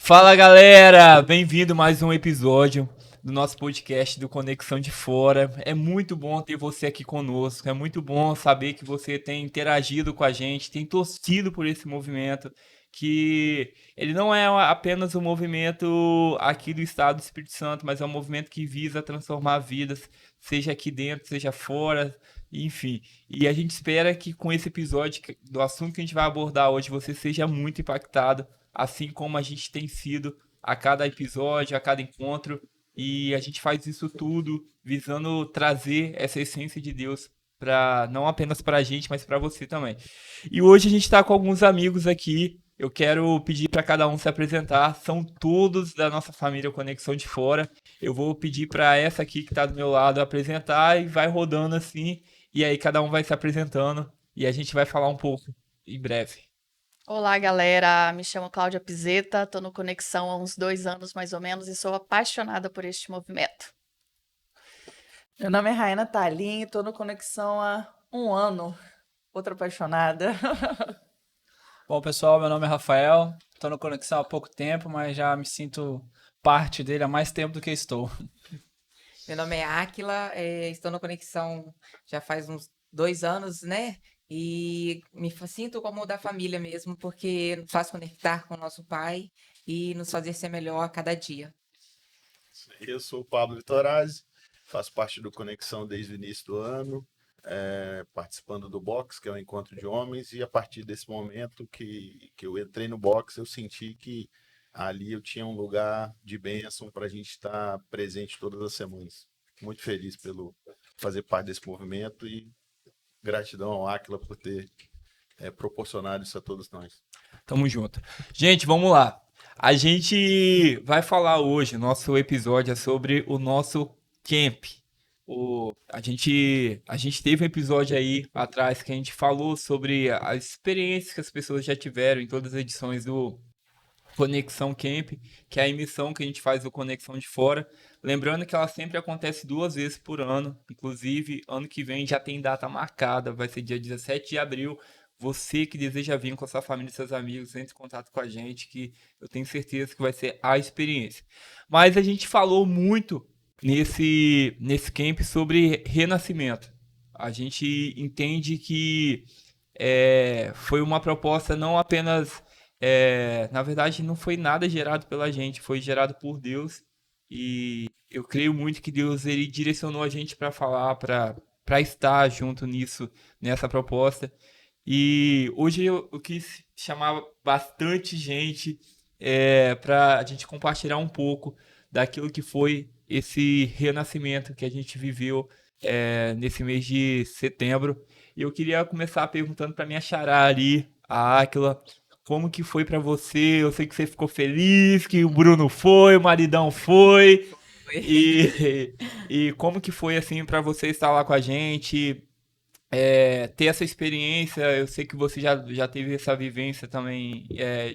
Fala galera, bem-vindo a mais um episódio do nosso podcast do Conexão de Fora. É muito bom ter você aqui conosco, é muito bom saber que você tem interagido com a gente, tem torcido por esse movimento, que ele não é apenas um movimento aqui do estado do Espírito Santo, mas é um movimento que visa transformar vidas, seja aqui dentro, seja fora, enfim. E a gente espera que com esse episódio, do assunto que a gente vai abordar hoje, você seja muito impactado assim como a gente tem sido a cada episódio, a cada encontro, e a gente faz isso tudo visando trazer essa essência de Deus para não apenas para a gente, mas para você também. E hoje a gente está com alguns amigos aqui. Eu quero pedir para cada um se apresentar. São todos da nossa família Conexão de Fora. Eu vou pedir para essa aqui que está do meu lado apresentar e vai rodando assim. E aí cada um vai se apresentando e a gente vai falar um pouco em breve. Olá, galera. Me chamo Cláudia Pizeta, estou no Conexão há uns 2 anos mais ou menos e sou apaixonada por este movimento. Meu nome é Raina Talim, estou no Conexão há um ano. Outra apaixonada. Bom, pessoal, meu nome é Rafael, estou no Conexão há pouco tempo, mas já me sinto parte dele há mais tempo do que estou. Meu nome é Áquila, estou na Conexão já faz uns 2 anos, né? E sinto como da família mesmo, porque nos faz conectar com o nosso Pai e nos fazer ser melhor a cada dia. Eu sou o Pablo Vitorazzi, faço parte do Conexão desde o início do ano, participando do box, que é o encontro de homens, e a partir desse momento que eu entrei no box, eu senti que ali eu tinha um lugar de bênção para a gente estar presente todas as semanas. Muito feliz pelo fazer parte desse movimento e gratidão ao Áquila por ter proporcionado isso a todos nós. Tamo junto. Gente, vamos lá. A gente vai falar hoje, nosso episódio é sobre o nosso camp. A gente teve um episódio aí atrás que a gente falou sobre as experiências que as pessoas já tiveram em todas as edições do Conexão Camp, que é a emissão que a gente faz do Conexão de Fora. Lembrando que ela sempre acontece 2 vezes por ano, inclusive ano que vem já tem data marcada, vai ser dia 17 de abril. Você que deseja vir com a sua família e seus amigos, entre em contato com a gente, que eu tenho certeza que vai ser a experiência. Mas a gente falou muito nesse camp sobre renascimento. A gente entende que foi uma proposta não apenas. Na verdade, não foi nada gerado pela gente, foi gerado por Deus. E eu creio muito que Deus ele direcionou a gente para falar, para estar junto nisso, nessa proposta. E hoje eu quis chamar bastante gente para a gente compartilhar um pouco daquilo que foi esse renascimento que a gente viveu nesse mês de setembro. E eu queria começar perguntando para minha xará ali, a Áquila, como que foi para você? Eu sei que você ficou feliz, que o Bruno foi, o maridão foi. E como que foi assim para você estar lá com a gente? Ter essa experiência, eu sei que você já teve essa vivência também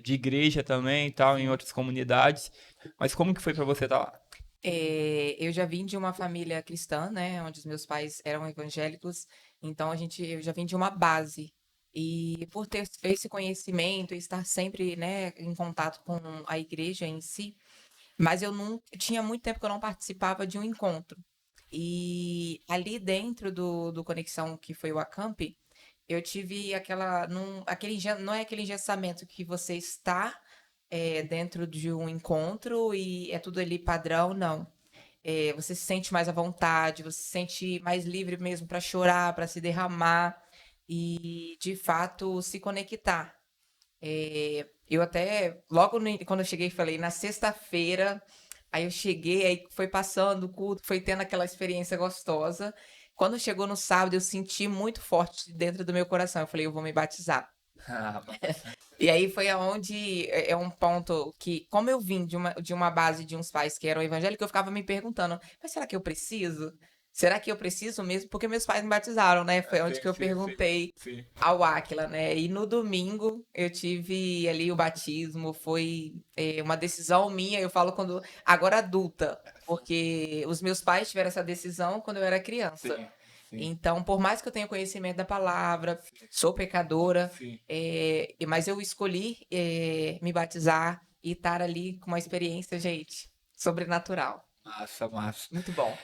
de igreja também e tal, em outras comunidades, mas como que foi para você estar lá? Eu já vim de uma família cristã, né? Onde os meus pais eram evangélicos, então eu já vim de uma base. E por ter esse conhecimento e estar sempre, né, em contato com a igreja em si, mas eu não tinha muito tempo que eu não participava de um encontro. E ali dentro do Conexão, que foi o Acamp, eu tive não é aquele engessamento que você está dentro de um encontro e é tudo ali padrão, não. Você se sente mais à vontade, você se sente mais livre mesmo para chorar, para se derramar e, de fato, se conectar. Eu até, quando eu cheguei, falei, na sexta-feira, aí eu cheguei, aí foi passando o culto, foi tendo aquela experiência gostosa. Quando chegou no sábado, eu senti muito forte dentro do meu coração. Eu falei, eu vou me batizar. Ah, E aí foi aonde é um ponto que, como eu vim de uma base de uns pais que eram evangélicos, eu ficava me perguntando, mas será que eu preciso? Será que eu preciso mesmo? Porque meus pais me batizaram, né? Foi onde que eu perguntei sim. ao Áquila, né? E no domingo eu tive ali o batismo, foi uma decisão minha, eu falo agora adulta, porque os meus pais tiveram essa decisão quando eu era criança. Sim, sim, Então, por mais que eu tenha conhecimento da palavra, sou pecadora, sim. mas eu escolhi me batizar e estar ali com uma experiência, gente, sobrenatural. Massa, massa. Muito bom.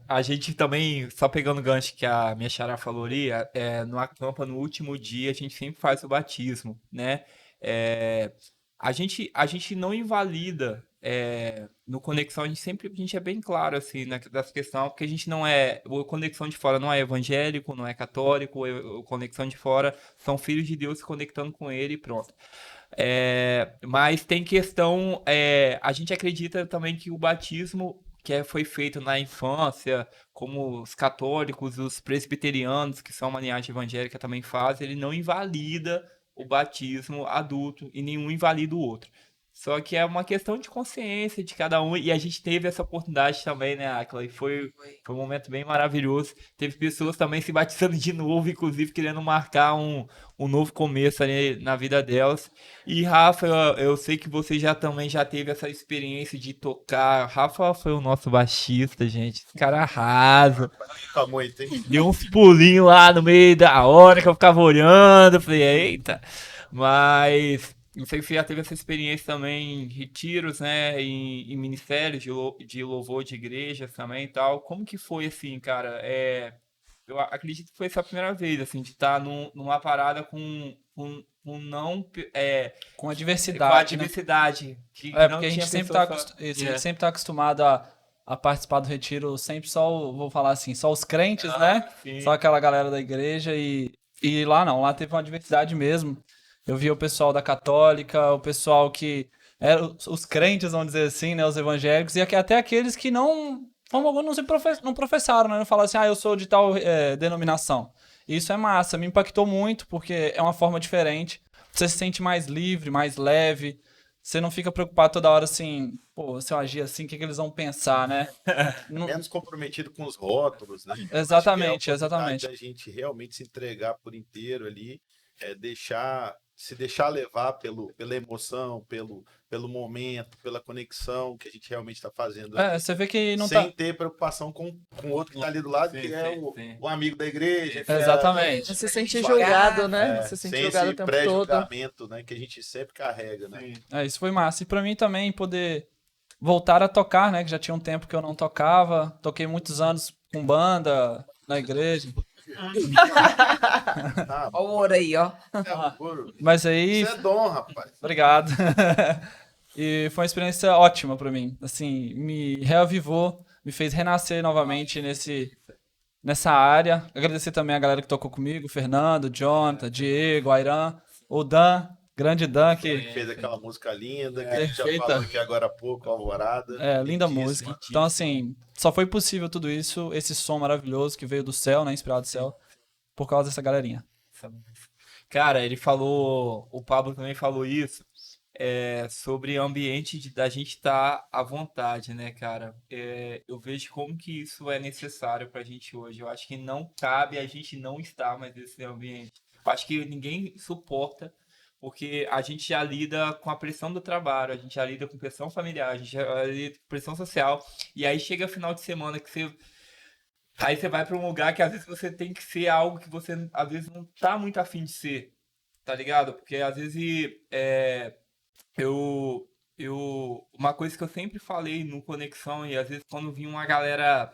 A gente também, só pegando o gancho que a minha xará falou ali, no Acampa, no último dia, a gente sempre faz o batismo, né? É, a gente não invalida, no Conexão, a gente é bem claro, assim, dessa questão, porque a gente não o Conexão de Fora não é evangélico, não é católico, o Conexão de Fora são filhos de Deus se conectando com ele e pronto. Mas tem questão, a gente acredita também que o batismo foi feito na infância, como os católicos, os presbiterianos, que são uma linhagem evangélica, também fazem, ele não invalida o batismo adulto e nenhum invalida o outro. Só que é uma questão de consciência de cada um, e a gente teve essa oportunidade também, né, Akla? E foi um momento bem maravilhoso. Teve pessoas também se batizando de novo, inclusive querendo marcar um novo começo ali na vida delas. E Rafa, eu sei que você também já teve essa experiência de tocar. Rafa foi o nosso baixista, gente. Esse cara arrasa. Tá muito, hein? Deu uns pulinhos lá no meio da hora que eu ficava olhando. Falei, eita. Mas não sei se você já teve essa experiência também em retiros, né? Em ministérios de louvor de igrejas também e tal. Como que foi assim, cara? Eu acredito que foi essa a primeira vez, assim, de estar numa parada com não. Com a Com a diversidade, né? diversidade. Que É, não porque a gente tinha sempre pessoas tá, a gente sempre tá acostumado a participar do retiro, sempre vou falar assim, só os crentes, né? sim. Só aquela galera da igreja e lá não, lá teve uma diversidade mesmo. Eu vi o pessoal da católica, o pessoal que eram os crentes, vamos dizer assim, né? Os evangélicos, e até aqueles que não, como alguns não professaram, né? Não falaram assim, eu sou de tal denominação. E isso é massa, me impactou muito, porque é uma forma diferente. Você se sente mais livre, mais leve. Você não fica preocupado toda hora assim, pô, se eu agir assim, o que eles vão pensar, né? Menos comprometido com os rótulos, né? Exatamente, Acho que é a oportunidade exatamente. da gente realmente se entregar por inteiro ali, se deixar levar pela emoção, pelo momento, pela conexão que a gente realmente está fazendo ali, Você vê que não sem tá. ter preocupação com o outro que está ali do lado, Sim, que é sim, o, sim. o amigo da igreja, que Exatamente. Não se sentir Jogar, julgado, né? Se sem sentir julgado o esse tempo todo. pré-julgamento, né, que a gente sempre carrega, né? Isso foi massa. E pra mim também poder voltar a tocar, né? Que já tinha um tempo que eu não tocava. Toquei muitos anos com banda na igreja. Ah, Olha o ouro aí, ó. puro. Mas aí. Isso é dom, rapaz. Obrigado. E foi uma experiência ótima pra mim. Assim, me reavivou, me fez renascer novamente nessa área. Agradecer também a galera que tocou comigo, o Fernando, o Jonathan, Diego, Airan, o Dan, grande Dan, Que que fez aquela música linda, que a gente já perfeita. falou aqui agora há pouco, Alvorada. linda Lindíssima. música. Então, assim, só foi possível tudo isso, esse som maravilhoso que veio do céu, né, inspirado do céu, por causa dessa galerinha. Cara, o Pablo também falou isso, sobre o ambiente da gente estar à vontade, né, cara? Eu vejo como que isso é necessário pra gente hoje. Eu acho que não cabe a gente não estar mais nesse ambiente. Eu acho que ninguém suporta, porque a gente já lida com a pressão do trabalho, a gente já lida com pressão familiar, a gente já lida com pressão social, e aí chega final de semana que você. Aí você vai pra um lugar que às vezes você tem que ser algo que você às vezes não tá muito afim de ser, tá ligado? Porque às vezes eu, uma coisa que eu sempre falei no Conexão, e às vezes quando vinha uma galera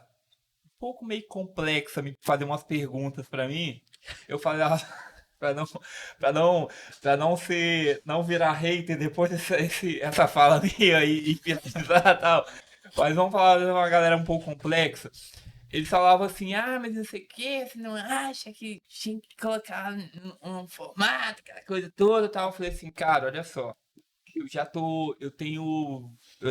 um pouco meio complexa me fazer umas perguntas pra mim, eu falava pra não virar hater depois essa fala minha e pesquisar e tal. Mas vamos falar de uma galera um pouco complexa. Eles falavam assim, mas não sei o que, você não acha que tinha que colocar um formato, aquela coisa toda e tal. Eu falei assim, cara, olha só,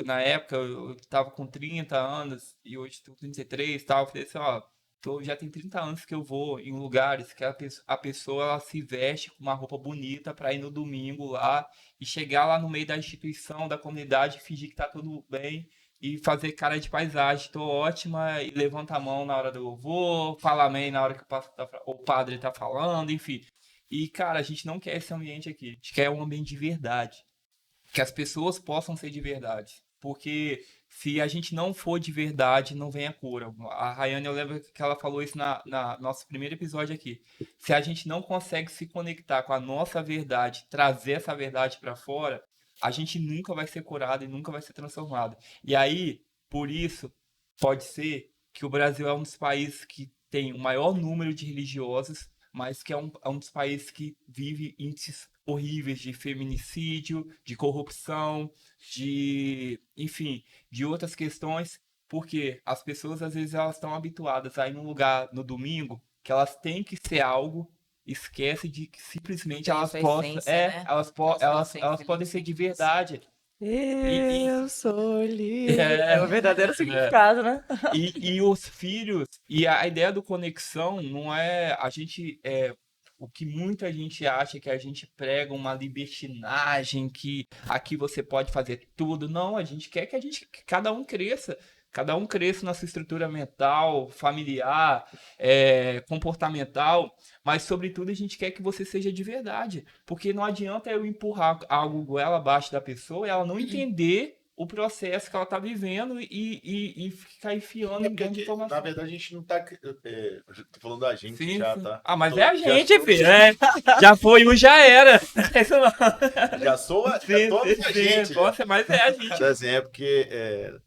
na época eu tava com 30 anos e hoje tô com 33 e tal. Eu falei assim, ó, já tem 30 anos que eu vou em lugares que a pessoa ela se veste com uma roupa bonita pra ir no domingo lá e chegar lá no meio da instituição, da comunidade, fingir que tá tudo bem e fazer cara de paisagem. Tô ótima, e levanta a mão na hora do louvor, fala amém na hora que o padre tá falando, enfim. E, cara, a gente não quer esse ambiente aqui. A gente quer um ambiente de verdade. Que as pessoas possam ser de verdade. porque se a gente não for de verdade, não vem a cura. A Rayane, eu lembro que ela falou isso na nosso primeiro episódio aqui. Se a gente não consegue se conectar com a nossa verdade, trazer essa verdade para fora, a gente nunca vai ser curado e nunca vai ser transformado. E aí, por isso, pode ser que o Brasil é um dos países que tem o maior número de religiosos, mas que é um dos países que vive índices horríveis de feminicídio, de corrupção, enfim, de outras questões, porque as pessoas às vezes elas estão habituadas a ir num lugar no domingo que elas têm que ser algo, esquece de que simplesmente Tem a elas sua possam, essência, né? elas, Tem a sua elas essência podem ali, ser de sim. verdade. E- Eu sou livre. É, É o verdadeiro significado, né? e os filhos, e a ideia do conexão não é o que muita gente acha que a gente prega uma libertinagem, que aqui você pode fazer tudo. Não, a gente quer que cada um cresça na sua estrutura mental, familiar, comportamental, mas sobretudo a gente quer que você seja de verdade, porque não adianta eu empurrar algo goela abaixo da pessoa e ela não entender o processo que ela está vivendo e ficar enfiando É em porque, grande na informação. verdade, a gente não tá. Tô falando da gente Sim, já, sim. tá? Ah, mas Tô- é a já gente, sou- filho. Já foi um, já era. Isso não. Já sou a, Sim, já tô sim, a sim. gente. já. Nossa, mas é a gente. Assim, é porque,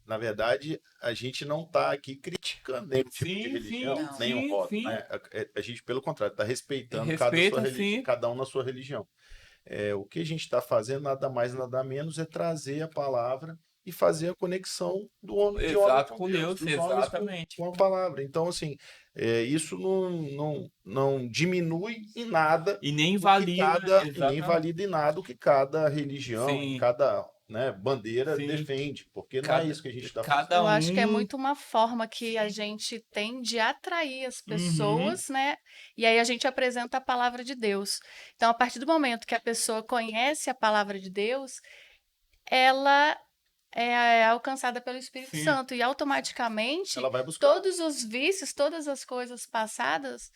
na verdade, a gente não está aqui criticando nenhum tipo de Sim, religião, sim, Não. nenhum sim, voto, sim. né? A gente, pelo contrário, está respeitando Respeita, sim. cada um na sua religião. O que a gente está fazendo, nada mais, nada menos, é trazer a palavra e fazer a conexão de homem Exato, com com Deus, Deus, dos homens exatamente. com a palavra. Então, assim, isso não diminui em nada E nem o que valida, e nem exatamente. valida em nada o que cada religião e Sim, cada, né, bandeira sim. defende, porque não é isso que a gente está fazendo. Cada Eu acho que é um. muito uma forma que a gente tem de atrair as Uhum. pessoas, né? E aí a gente apresenta a palavra de Deus. Então, a partir do momento que a pessoa conhece a palavra de Deus, ela é alcançada pelo Espírito Sim. Santo e automaticamente Ela vai buscar. todos os vícios, todas as coisas passadas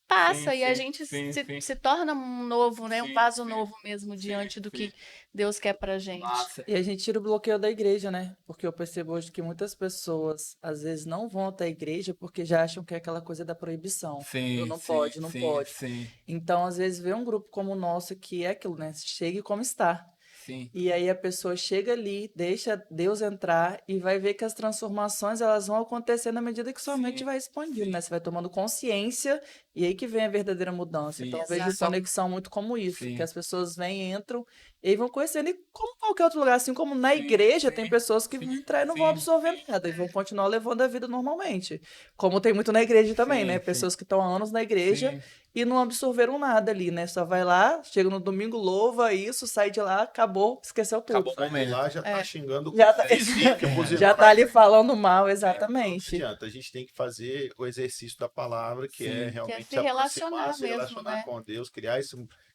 passa Sim, e a sim, gente sim, sim. se torna um novo, né? Um Sim, vaso sim, novo mesmo diante do sim. que Deus quer pra gente. Massa. E a gente tira o bloqueio da igreja, né? Porque eu percebo hoje que muitas pessoas, às vezes, não vão até a igreja porque já acham que é aquela coisa da proibição. Sim, Não sim, pode, não sim, pode. sim, Então, às vezes, vê um grupo como o nosso que é aquilo, né? Chegue como está. sim. E aí a pessoa chega ali, deixa Deus entrar e vai ver que as transformações elas vão acontecer na medida que sua mente Sim, vai expandindo, sim. né? Você vai tomando consciência e aí que vem a verdadeira mudança. Sim. Então eu vejo Exato. conexão muito como isso, Sim. que as pessoas vêm, entram e aí vão conhecendo e como qualquer outro lugar, assim como na Sim, igreja sim, tem pessoas que sim, vão entrar e não vão sim. absorver nada e vão continuar levando a vida normalmente. Como tem muito na igreja também, né? Sim, sim. Pessoas que estão há anos na igreja Sim. e não absorveram nada ali, né? Só vai lá, chega no domingo, louva isso, sai de lá, acabou, esqueceu tudo. Acabou o Sai de lá, momento. já tá xingando Já tá, o vizinho que buzinou já na tá ali frente. falando mal, Não exatamente. adianta, a gente tem que fazer o exercício da palavra, que é Sim. Que é realmente se se aproximar, relacionar se mesmo, relacionar né? com Deus, criar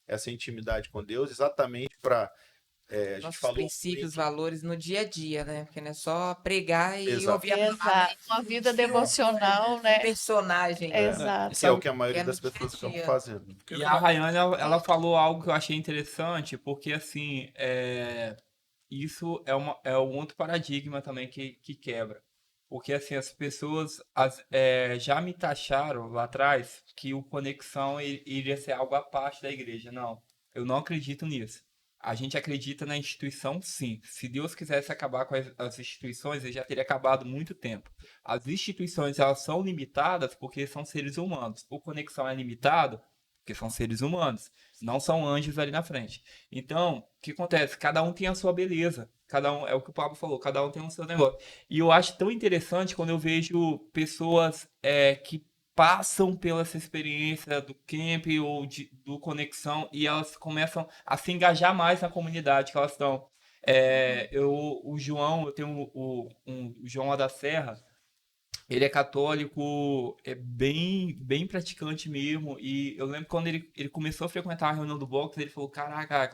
essa intimidade com Deus, exatamente para. A gente Nossos falou princípios, valores no dia a dia, né? Porque não é só pregar e Exato. ouvir a palavra. Exato. Uma vida devocional, né? Personagem, né? Exato. que é o que a Que maioria é no das dia a pessoas ficam dia. fazendo. E a Rayane, ela falou algo que eu achei interessante, porque assim, isso é um outro paradigma também que quebra. Porque assim, as pessoas já me taxaram lá atrás que o Conexão iria ser algo à parte da igreja. Não, eu não acredito nisso. A gente acredita na instituição, sim. Se Deus quisesse acabar com as instituições, ele já teria acabado há muito tempo. As instituições, elas são limitadas porque são seres humanos. O Conexão é limitado porque são seres humanos. Não são anjos ali na frente. Então, o que acontece? Cada um tem a sua beleza. Cada um, é o que o Pablo falou, cada um tem o seu negócio. E eu acho tão interessante quando eu vejo pessoas que passam pela essa experiência do camp ou do Conexão e elas começam a se engajar mais na comunidade que elas estão. O João, eu tenho o João lá da Serra, ele é católico, é bem praticante mesmo. E eu lembro quando ele começou a frequentar a reunião do box, ele falou: Caraca,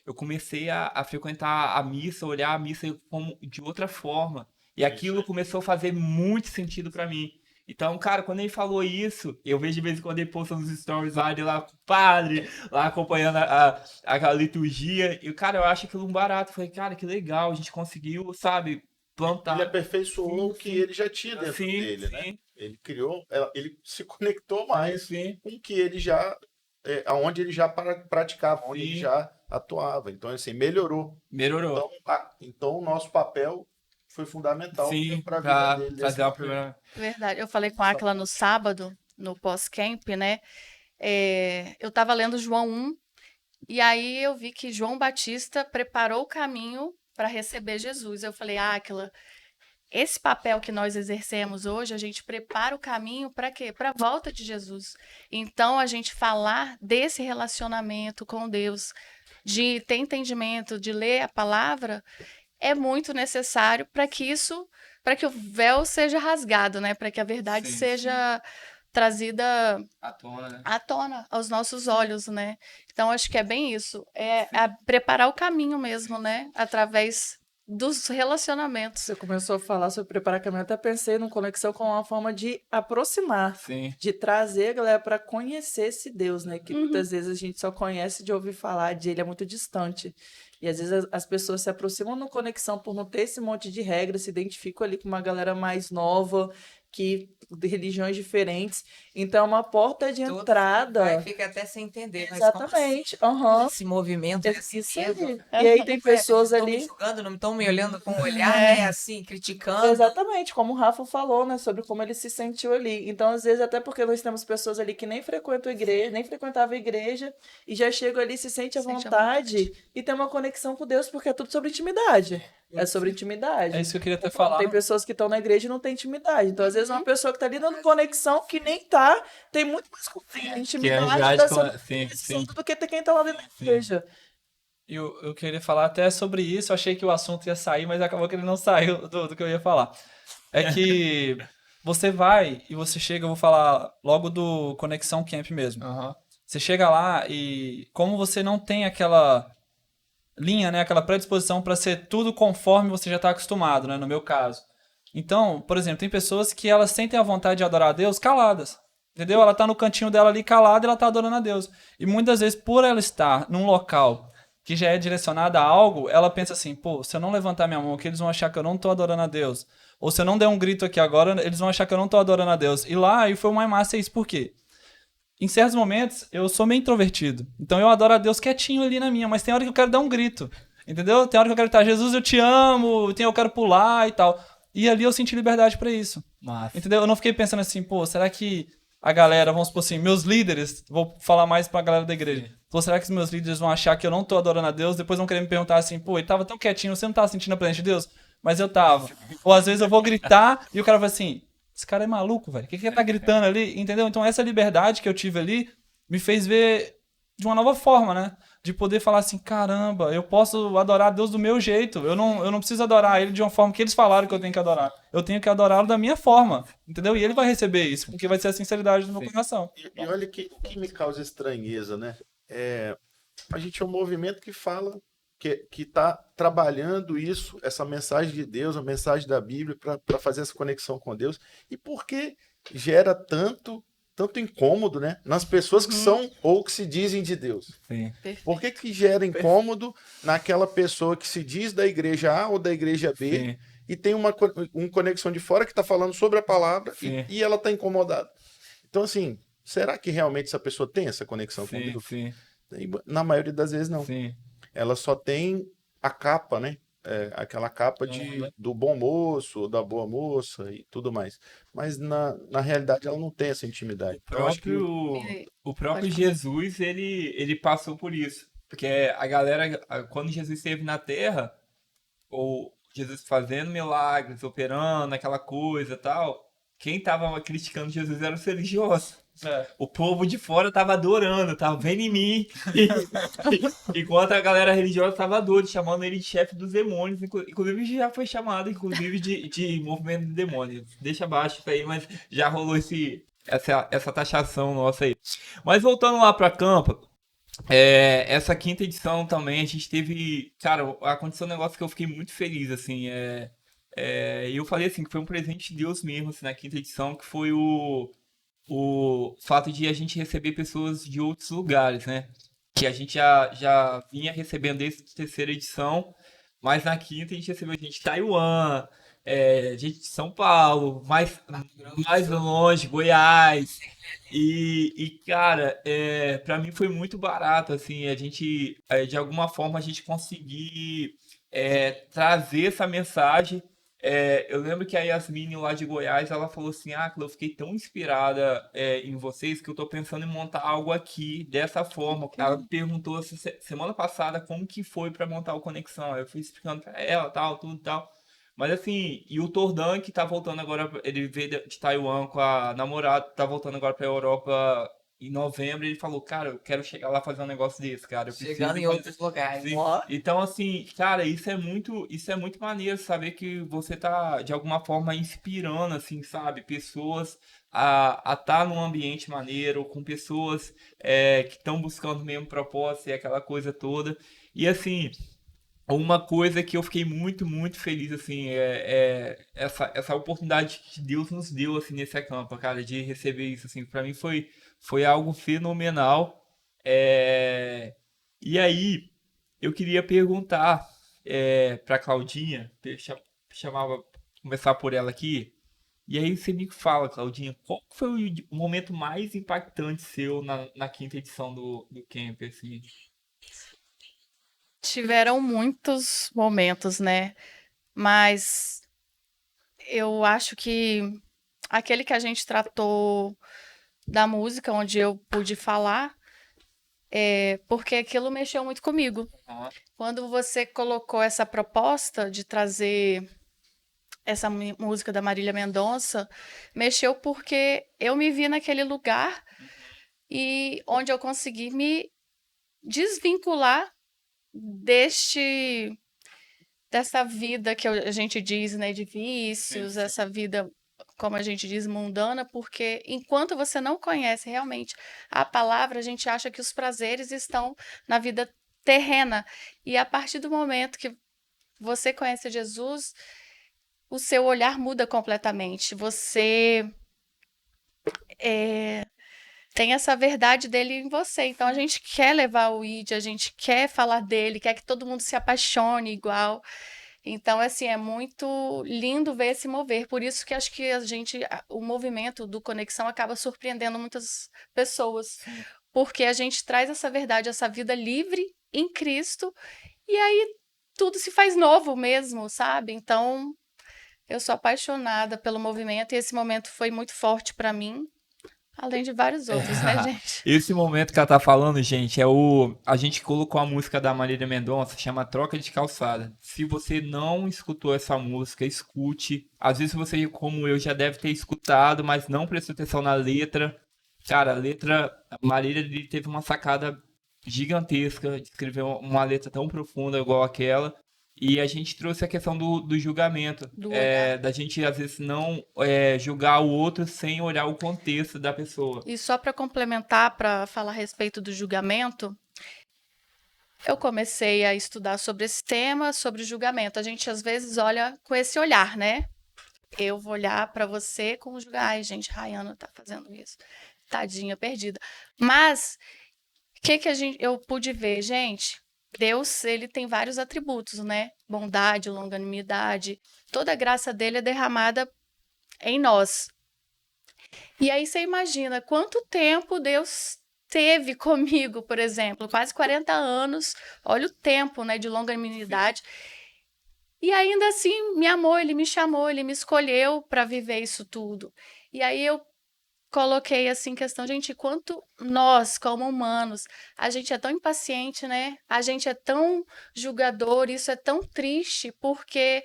eu comecei a frequentar a missa, olhar a missa como de outra forma. E aquilo começou a fazer muito sentido pra mim. Então, cara, quando ele falou isso, eu vejo de vez em quando ele posta nos stories lá, ele lá com o padre, lá acompanhando aquela liturgia. E, cara, eu acho aquilo um barato. Falei, cara, que legal, a gente conseguiu, sabe, plantar. Ele aperfeiçoou Sim, o que sim. ele já tinha dentro Sim, dele, né? sim. Ele criou, ele se conectou mais Sim, com o que ele já, aonde ele já praticava, onde ele Sim. já atuava. Então, assim, melhorou. melhorou. Então o nosso papel foi fundamental Sim, para a pra vida dele. fazer uma papel. primeira. Verdade. Eu falei com a Aquila no sábado, no pós-camp, né? Eu estava lendo João 1, e aí eu vi que João Batista preparou o caminho para receber Jesus. Eu falei, Aquila, esse papel que nós exercemos hoje, a gente prepara o caminho para quê? Para a volta de Jesus. Então, a gente falar desse relacionamento com Deus, de ter entendimento, de ler a palavra, é muito necessário para que o véu seja rasgado, né? Para que a verdade Sim. seja trazida À tona, né? à tona, aos nossos olhos, né? Então, acho que é bem isso. Preparar o caminho mesmo, né? Através dos relacionamentos. Você começou a falar sobre preparar caminho, até pensei numa conexão com uma forma de aproximar, Sim. de trazer a galera para conhecer esse Deus, né? Que Uhum. muitas vezes a gente só conhece de ouvir falar, de ele é muito distante. E às vezes as pessoas se aproximam numa conexão por não ter esse monte de regras, se identificam ali com uma galera mais nova, de religiões diferentes. Então, é uma porta de Tudo entrada. vai, fica até sem entender. Mas como Exatamente. assim? Aham. Esse movimento, esse Isso peso. aí. E aí tem pessoas Estão me ali. julgando, não estão me olhando com um olhar, né? Assim, criticando. Exatamente, como o Rafa falou, né, sobre como ele se sentiu ali. Então, às vezes, até porque nós temos pessoas ali que nem frequentam igreja, nem frequentavam a igreja, e já chegam ali, se sente à vontade e tem uma conexão com Deus, porque é tudo sobre intimidade. É sobre intimidade. É isso que eu queria até Então, falar. tem pessoas que estão na igreja e não tem intimidade. Então, às vezes, uma pessoa que tá ali dando conexão, que nem tá, tem muito mais intimidade amizade da com sua sim, sim. do que quem tá lá dentro da igreja. Eu queria falar até sobre isso. Eu achei que o assunto ia sair, mas acabou que ele não saiu do que eu ia falar. É que você vai e você chega, eu vou falar logo do Conexão Camp mesmo. Aham. Você chega lá e como você não tem aquela linha, né, aquela predisposição para ser tudo conforme você já está acostumado, né, no meu caso. Então, por exemplo, tem pessoas que elas sentem a vontade de adorar a Deus caladas. Entendeu? Ela tá no cantinho dela ali calada e ela tá adorando a Deus. E muitas vezes, por ela estar num local que já é direcionada a algo, ela pensa assim, pô, se eu não levantar minha mão aqui, eles vão achar que eu não tô adorando a Deus. Ou se eu não der um grito aqui agora, eles vão achar que eu não tô adorando a Deus. E lá, e foi uma massa isso, por quê? Em certos momentos, eu sou meio introvertido. Então eu adoro a Deus quietinho ali na minha, mas tem hora que eu quero dar um grito. Entendeu? Tem hora que eu quero gritar, Jesus, eu te amo, eu quero pular e tal. E ali eu senti liberdade pra isso. Massa. Entendeu? Eu não fiquei pensando assim, pô, será que a galera, vamos supor assim, meus líderes, vou falar mais pra galera da igreja. Pô, será que os meus líderes vão achar que eu não tô adorando a Deus? Depois vão querer me perguntar assim, pô, ele tava tão quietinho, você não tava sentindo a presença de Deus? Mas eu tava. Ou às vezes eu vou gritar e o cara vai assim, esse cara é maluco, velho. O que ele tá gritando ali? Entendeu? Então essa liberdade que eu tive ali me fez ver de uma nova forma, né? De poder falar assim, caramba, eu posso adorar a Deus do meu jeito. Eu não preciso adorar ele de uma forma que eles falaram que eu tenho que adorar. Eu tenho que adorá-lo da minha forma, entendeu? E ele vai receber isso, porque vai ser a sinceridade do meu coração. E olha o que me causa estranheza, né? A gente é um movimento que fala que está trabalhando isso, essa mensagem de Deus, a mensagem da Bíblia, para fazer essa conexão com Deus. E por que gera tanto incômodo, né? Nas pessoas que são ou que se dizem de Deus. Sim. Por que gera incômodo naquela pessoa que se diz da igreja A ou da igreja B Sim. e tem uma conexão de fora que está falando sobre a palavra e ela está incomodada? Então, assim, será que realmente essa pessoa tem essa conexão com Sim, Deus? sim, Na maioria das vezes, não. sim. Ela só tem a capa, né? Aquela capa do bom moço, da boa moça e tudo mais. Mas na realidade ela não tem essa intimidade. Eu acho que O próprio Jesus, ele passou por isso. Porque a galera, quando Jesus esteve na Terra, ou Jesus fazendo milagres, operando, aquela coisa e tal, quem tava criticando Jesus eram os religiosos. O povo de fora tava adorando, tava vendo em mim. Enquanto a galera religiosa tava doida, chamando ele de chefe dos demônios. Inclusive já foi chamado, de movimento de demônios. Deixa abaixo isso aí, mas já rolou essa taxação nossa aí. Mas voltando lá pra Campa, essa quinta edição também a gente teve... Cara, aconteceu um negócio que eu fiquei muito feliz, assim. E eu falei assim, que foi um presente de Deus mesmo, assim, na quinta edição, que foi o fato de a gente receber pessoas de outros lugares, né? Que a gente já vinha recebendo desde a terceira edição, mas na quinta a gente recebeu gente de Taiwan, gente de São Paulo, mais longe, Goiás. Cara, para mim foi muito barato, assim, a gente, de alguma forma, a gente conseguir trazer essa mensagem. Eu lembro que a Yasmine lá de Goiás, ela falou assim, eu fiquei tão inspirada em vocês que eu tô pensando em montar algo aqui dessa forma. Ela me perguntou semana passada como que foi para montar o Conexão. Eu fui explicando para ela, tal, tudo tal. Mas assim, e o Tordan que tá voltando agora, ele veio de Taiwan com a namorada, tá voltando agora pra Europa em novembro, ele falou, cara, eu quero chegar lá fazer um negócio desse, cara. Eu preciso Chegando em fazer. outros lugares. Sim. Ó, Então, assim, cara, isso é muito maneiro saber que você tá, de alguma forma, inspirando, assim, sabe, pessoas a estar num ambiente maneiro, com pessoas que estão buscando o mesmo propósito e aquela coisa toda. E assim. Uma coisa que eu fiquei muito, muito feliz, assim, essa oportunidade que Deus nos deu, assim, nesse acampo, cara, de receber isso, assim, pra mim foi algo fenomenal. E aí, eu queria perguntar pra Claudinha, chamava, começar por ela aqui, e aí você me fala, Claudinha, qual foi o momento mais impactante seu na quinta edição do Camp, assim? Tiveram muitos momentos, né? Mas eu acho que aquele que a gente tratou da música, onde eu pude falar, porque aquilo mexeu muito comigo. Ah, Quando você colocou essa proposta de trazer essa música da Marília Mendonça, mexeu porque eu me vi naquele lugar e onde eu consegui me desvincular dessa vida que a gente diz, né, de vícios, sim. essa vida, como a gente diz, mundana, porque enquanto você não conhece realmente a palavra, a gente acha que os prazeres estão na vida terrena. E a partir do momento que você conhece Jesus, o seu olhar muda completamente. Você tem essa verdade dele em você. Então a gente quer levar o ID, a gente quer falar dele, quer que todo mundo se apaixone igual. Então, assim, é muito lindo ver esse mover. Por isso que acho que o movimento do Conexão acaba surpreendendo muitas pessoas. Porque a gente traz essa verdade, essa vida livre em Cristo, e aí tudo se faz novo mesmo, sabe? Então, eu sou apaixonada pelo movimento e esse momento foi muito forte para mim, além de vários outros, né, gente? Esse momento que ela tá falando, gente, a gente colocou a música da Marília Mendonça, chama Troca de Calçada. Se você não escutou essa música, escute. Às vezes você, como eu, já deve ter escutado, mas não prestou atenção na letra. Cara, a Marília teve uma sacada gigantesca de escrever uma letra tão profunda igual aquela. E a gente trouxe a questão do julgamento, Do olhar. da gente às vezes não julgar o outro sem olhar o contexto da pessoa. E só para complementar, para falar a respeito do julgamento, eu comecei a estudar sobre esse tema, sobre julgamento. A gente às vezes olha com esse olhar, né? Eu vou olhar para você com o julgar. Ai, gente, Rayana tá fazendo isso. Tadinha, perdida. Mas o que eu pude ver, gente? Deus, ele tem vários atributos, né? Bondade, longanimidade. Toda a graça dele é derramada em nós. E aí você imagina quanto tempo Deus teve comigo, por exemplo, quase 40 anos. Olha o tempo, né, de longanimidade. E ainda assim me amou, ele me chamou, ele me escolheu para viver isso tudo. E aí eu coloquei assim questão, gente, quanto nós, como humanos, a gente é tão impaciente, né? A gente é tão julgador, isso é tão triste, porque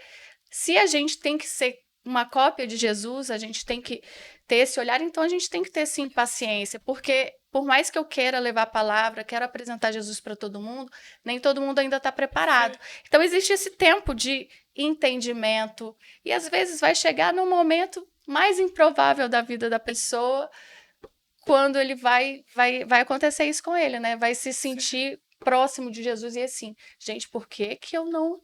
se a gente tem que ser uma cópia de Jesus, a gente tem que ter esse olhar, então a gente tem que ter sim paciência, porque por mais que eu queira levar a palavra, quero apresentar Jesus para todo mundo, nem todo mundo ainda está preparado. Então existe esse tempo de entendimento e às vezes vai chegar num momento mais improvável da vida da pessoa, quando ele vai acontecer isso com ele, né? Vai se sentir próximo de Jesus e assim, gente, por que que eu não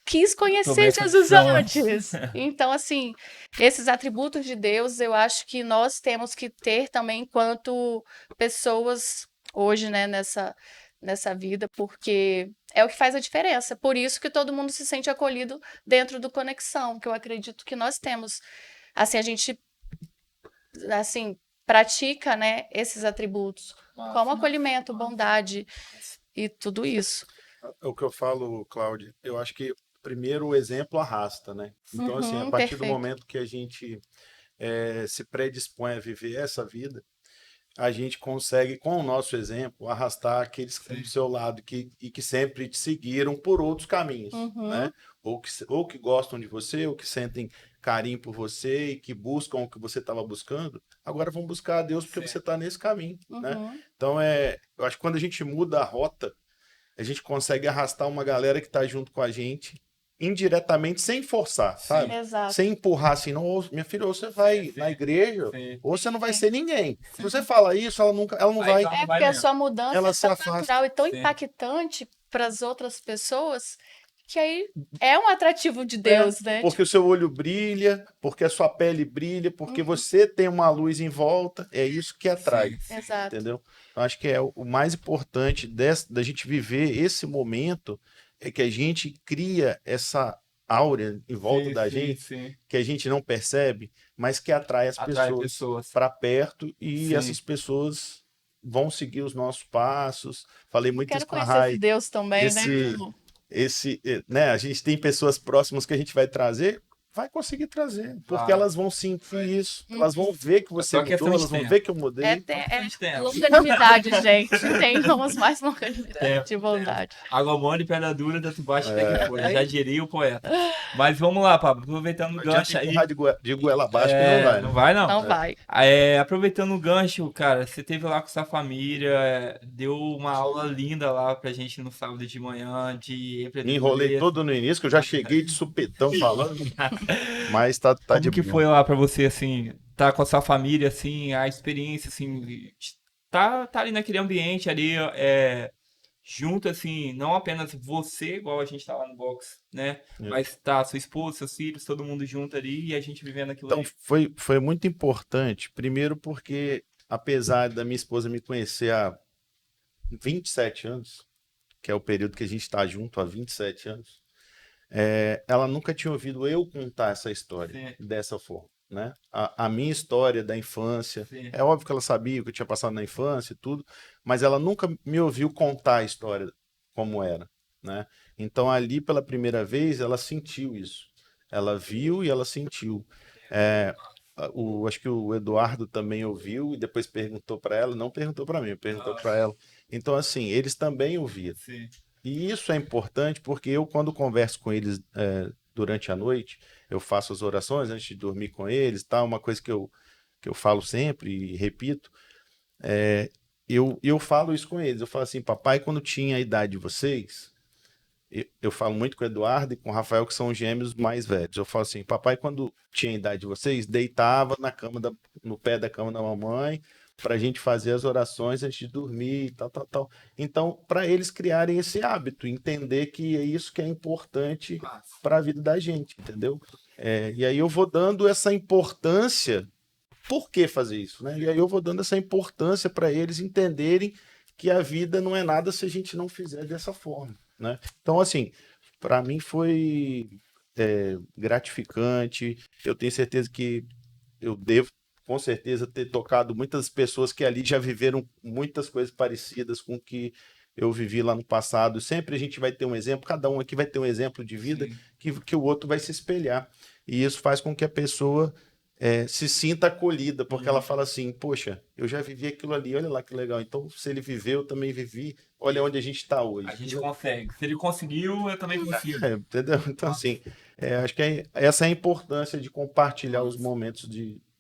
quis conhecer Tomei essa Jesus decisão antes. Então, assim, esses atributos de Deus, eu acho que nós temos que ter também enquanto pessoas hoje, né, nessa vida, porque é o que faz a diferença. Por isso que todo mundo se sente acolhido dentro do Conexão, que eu acredito que nós temos. Assim, a gente, assim, pratica, né, esses atributos, como acolhimento, bondade e tudo isso. O que eu falo, Cláudia, eu acho que primeiro o exemplo arrasta, né? Então, assim, a partir do Perfeito. momento que a gente se predispõe a viver essa vida, a gente consegue, com o nosso exemplo, arrastar aqueles que estão do seu lado e que sempre te seguiram por outros caminhos, né? Ou que gostam de você, ou que sentem carinho por você e que buscam o que você estava buscando, agora vão buscar a Deus porque você está nesse caminho, né? Então, eu acho que quando a gente muda a rota, a gente consegue arrastar uma galera que está junto com a gente indiretamente, sem forçar, sabe? Exato. Sem empurrar assim, não, minha filha, ou você vai na igreja, Sim. ou você não vai ser ninguém. Se você fala isso, ela não vai. Então, É porque a sua mudança Ela é se tão afasta. natural e tão Sim. impactante para as outras pessoas que aí é um atrativo de Deus, né? Porque o seu olho brilha, porque a sua pele brilha, porque você tem uma luz em volta, é isso que atrai. Sim. Exato. Entendeu? Eu acho que é o mais importante da gente viver esse momento, é que a gente cria essa áurea em volta da gente, Sim. que a gente não percebe, mas que atrai as Atrai pessoas pessoas. para perto e Sim. essas pessoas vão seguir os nossos passos. Falei muito Quero isso com a conhecer Rai. esse Deus também, Esse- né? Né, a gente tem pessoas próximas que a gente vai trazer, vai conseguir trazer, porque Vai. elas vão sentir isso, elas vão ver que você só questão mudou, de elas vão tempo. ver que eu mudei. É longanimidade, gente. Tenhamos mais longanimidade de bondade. Água mole e pedra dura, tanto baixo até que for. Já diria o poeta. Mas vamos lá, Pablo. Aproveitando o Não adianta gancho aí. empurrar de goela abaixo que não vai, né? Não vai, não. Não vai. Aproveitando o gancho, cara, você teve lá com sua família, deu uma aula linda lá pra gente no sábado de manhã de Me empreendedorismo. enrolei todo no início, que eu já cheguei de supetão falando, mas tá Como de que boa. foi lá pra você, assim, tá com a sua família, assim, a experiência, assim, tá ali naquele ambiente ali, junto, assim, não apenas você, igual a gente tá lá no box, né? Mas tá sua esposa, seus filhos, todo mundo junto ali e a gente vivendo aquilo Então ali. foi muito importante, primeiro porque apesar da minha esposa me conhecer há 27 anos, que é o período que a gente está junto há 27 anos, ela nunca tinha ouvido eu contar essa história Sim. dessa forma, né? A minha história da infância, Sim. é óbvio que ela sabia o que eu tinha passado na infância e tudo, mas ela nunca me ouviu contar a história como era, né? Então ali pela primeira vez ela sentiu isso, ela viu e ela sentiu. Acho que o Eduardo também ouviu e depois perguntou para ela, não perguntou para mim, perguntou para ela. Então assim, eles também ouviram. Sim. E isso é importante porque eu, quando converso com eles durante a noite, eu faço as orações antes de dormir com eles, tá? Uma coisa que eu falo sempre e repito, eu falo isso com eles. Eu falo assim, papai, quando tinha a idade de vocês, eu falo muito com o Eduardo e com o Rafael, que são os gêmeos mais velhos. Eu falo assim, papai, quando tinha a idade de vocês, deitava no pé da cama da mamãe, para a gente fazer as orações antes de dormir, tal. Então, para eles criarem esse hábito, entender que é isso que é importante para a vida da gente, entendeu? E aí eu vou dando essa importância. Por que fazer isso, né? E aí eu vou dando essa importância para eles entenderem que a vida não é nada se a gente não fizer dessa forma, né? Então, assim, para mim foi gratificante. Eu tenho certeza que eu devo com certeza ter tocado muitas pessoas que ali já viveram muitas coisas parecidas com o que eu vivi lá no passado. Sempre a gente vai ter um exemplo, cada um aqui vai ter um exemplo de vida que o outro vai se espelhar. E isso faz com que a pessoa se sinta acolhida, porque ela fala assim, poxa, eu já vivi aquilo ali, olha lá que legal. Então, se ele viveu, eu também vivi, olha onde a gente está hoje. A gente consegue. Se ele conseguiu, eu também consigo. Entendeu? Então, assim, acho que essa é a importância de compartilhar os momentos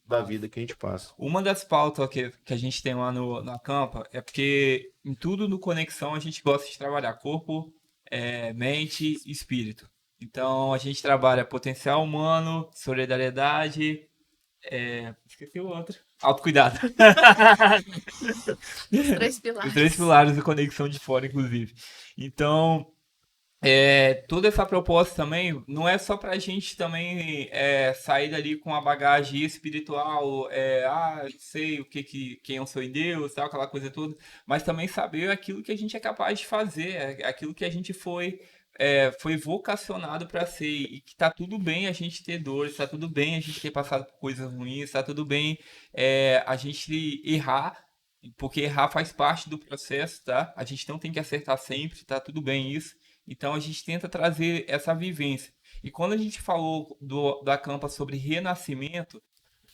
da vida que a gente passa. Uma das pautas que a gente tem lá na Acampa é porque em tudo no Conexão a gente gosta de trabalhar corpo, mente e espírito. Então a gente trabalha potencial humano, solidariedade, esqueci o outro, autocuidado. Os 3 pilares. Os 3 pilares do Conexão de Fora, inclusive. Então, Toda essa proposta também não é só pra gente também sair dali com a bagagem espiritual, sei quem eu sou em Deus, tal, aquela coisa toda, mas também saber aquilo que a gente é capaz de fazer, aquilo que a gente foi vocacionado para ser, e que tá tudo bem a gente ter dores, tá tudo bem a gente ter passado por coisas ruins, tá tudo bem a gente errar, porque errar faz parte do processo, tá? A gente não tem que acertar sempre, tá tudo bem isso. Então a gente tenta trazer essa vivência. E quando a gente falou da Campa sobre renascimento,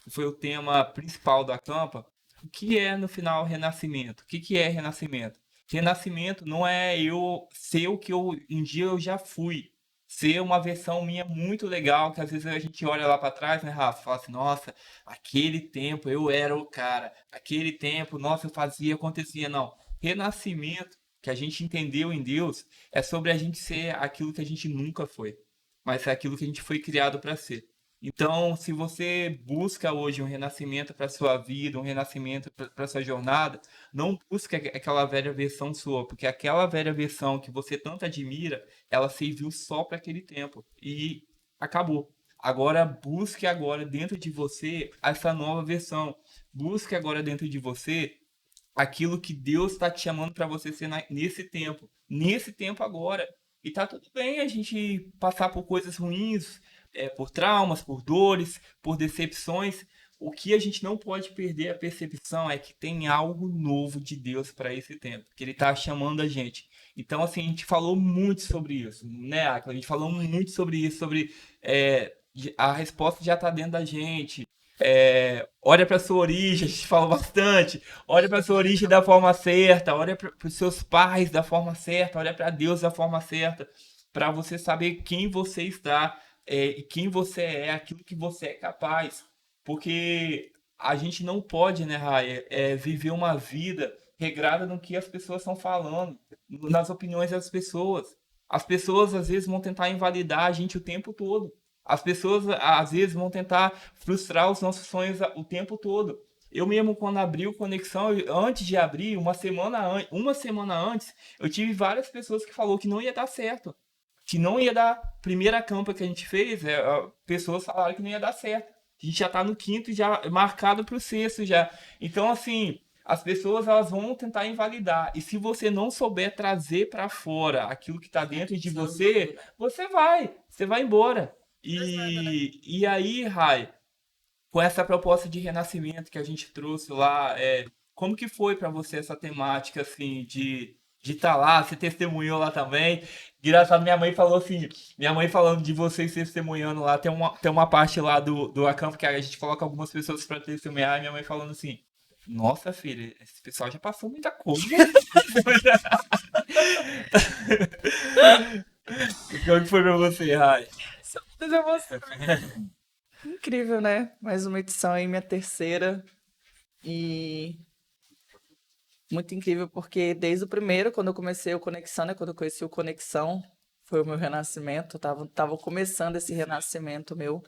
que foi o tema principal da Campa, o que é no final renascimento? O que é renascimento? Renascimento não é eu ser o que um dia eu já fui. Ser uma versão minha muito legal, que às vezes a gente olha lá para trás, né, Rafa? Fala assim, nossa, aquele tempo eu era o cara. Aquele tempo, nossa, eu fazia, acontecia. Não. Renascimento, que a gente entendeu em Deus, é sobre a gente ser aquilo que a gente nunca foi, mas é aquilo que a gente foi criado para ser. Então, se você busca hoje um renascimento para sua vida, um renascimento para sua jornada, não busque aquela velha versão sua, porque aquela velha versão que você tanto admira, ela serviu só para aquele tempo e acabou. Agora busque agora dentro de você essa nova versão. Busque agora dentro de você aquilo que Deus está te chamando para você ser nesse tempo agora. E tá tudo bem a gente passar por coisas ruins, por traumas, por dores, por decepções. O que a gente não pode perder a percepção é que tem algo novo de Deus para esse tempo, que Ele está chamando a gente. Então, assim, a gente falou muito sobre isso, né, Akla? A gente falou muito sobre isso, sobre a resposta já está dentro da gente. Olha para sua origem, a gente fala bastante. Olha para sua origem da forma certa, olha para os seus pais da forma certa, olha para Deus da forma certa, para você saber quem você está e quem você é, aquilo que você é capaz. Porque a gente não pode, né, Raia, viver uma vida regrada no que as pessoas estão falando, nas opiniões das pessoas. As pessoas às vezes vão tentar invalidar a gente o tempo todo. As pessoas às vezes vão tentar frustrar os nossos sonhos o tempo todo. Eu mesmo, quando abri o Conexão, antes de abrir, uma semana antes, eu tive várias pessoas que falou que não ia dar certo. Que não ia dar. Primeira campa que a gente fez, pessoas falaram que não ia dar certo. A gente já tá no quinto, já marcado pro sexto já. Então, assim, as pessoas elas vão tentar invalidar. E se você não souber trazer para fora aquilo que tá dentro de você, você vai embora. E aí, Rai, com essa proposta de renascimento que a gente trouxe lá, como que foi para você essa temática, assim, de estar lá, você testemunhou lá também? Engraçado, minha mãe falou assim, minha mãe falando de vocês testemunhando lá, tem uma parte lá do acampo que a gente coloca algumas pessoas para testemunhar, e minha mãe falando assim, nossa, filha, esse pessoal já passou muita coisa. Como que foi pra você, Rai? Incrível, né? Mais uma edição aí, minha terceira. E muito incrível, porque desde o primeiro, quando eu comecei o Conexão, né? Quando eu conheci o Conexão, foi o meu renascimento. Tava começando esse renascimento meu.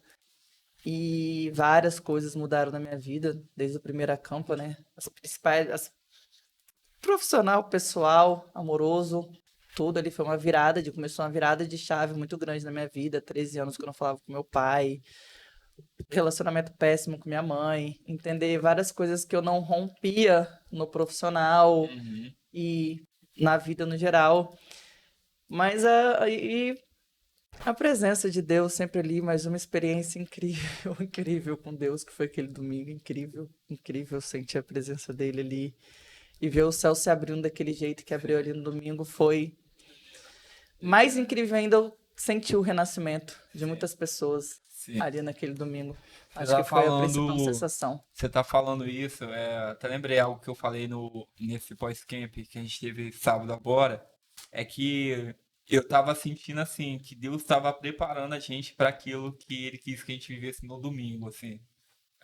E várias coisas mudaram na minha vida, desde o primeiro acampo, né? As principais, profissional, pessoal, amoroso, tudo ali foi começou uma virada de chave muito grande na minha vida. 13 anos que eu não falava com meu pai, relacionamento péssimo com minha mãe, entender várias coisas que eu não rompia no profissional e na vida no geral. Mas a presença de Deus sempre ali, mais uma experiência incrível, incrível com Deus, que foi aquele domingo, incrível, incrível sentir a presença dele ali e ver o céu se abrindo daquele jeito que abriu ali no domingo foi mais incrível ainda. Eu senti o renascimento de muitas pessoas ali naquele domingo. Acho que foi a principal sensação. Você tá falando isso, até lembrei algo que eu falei nesse pós-camp que a gente teve sábado agora, é que eu tava sentindo assim, que Deus estava preparando a gente para aquilo que ele quis que a gente vivesse no domingo, assim.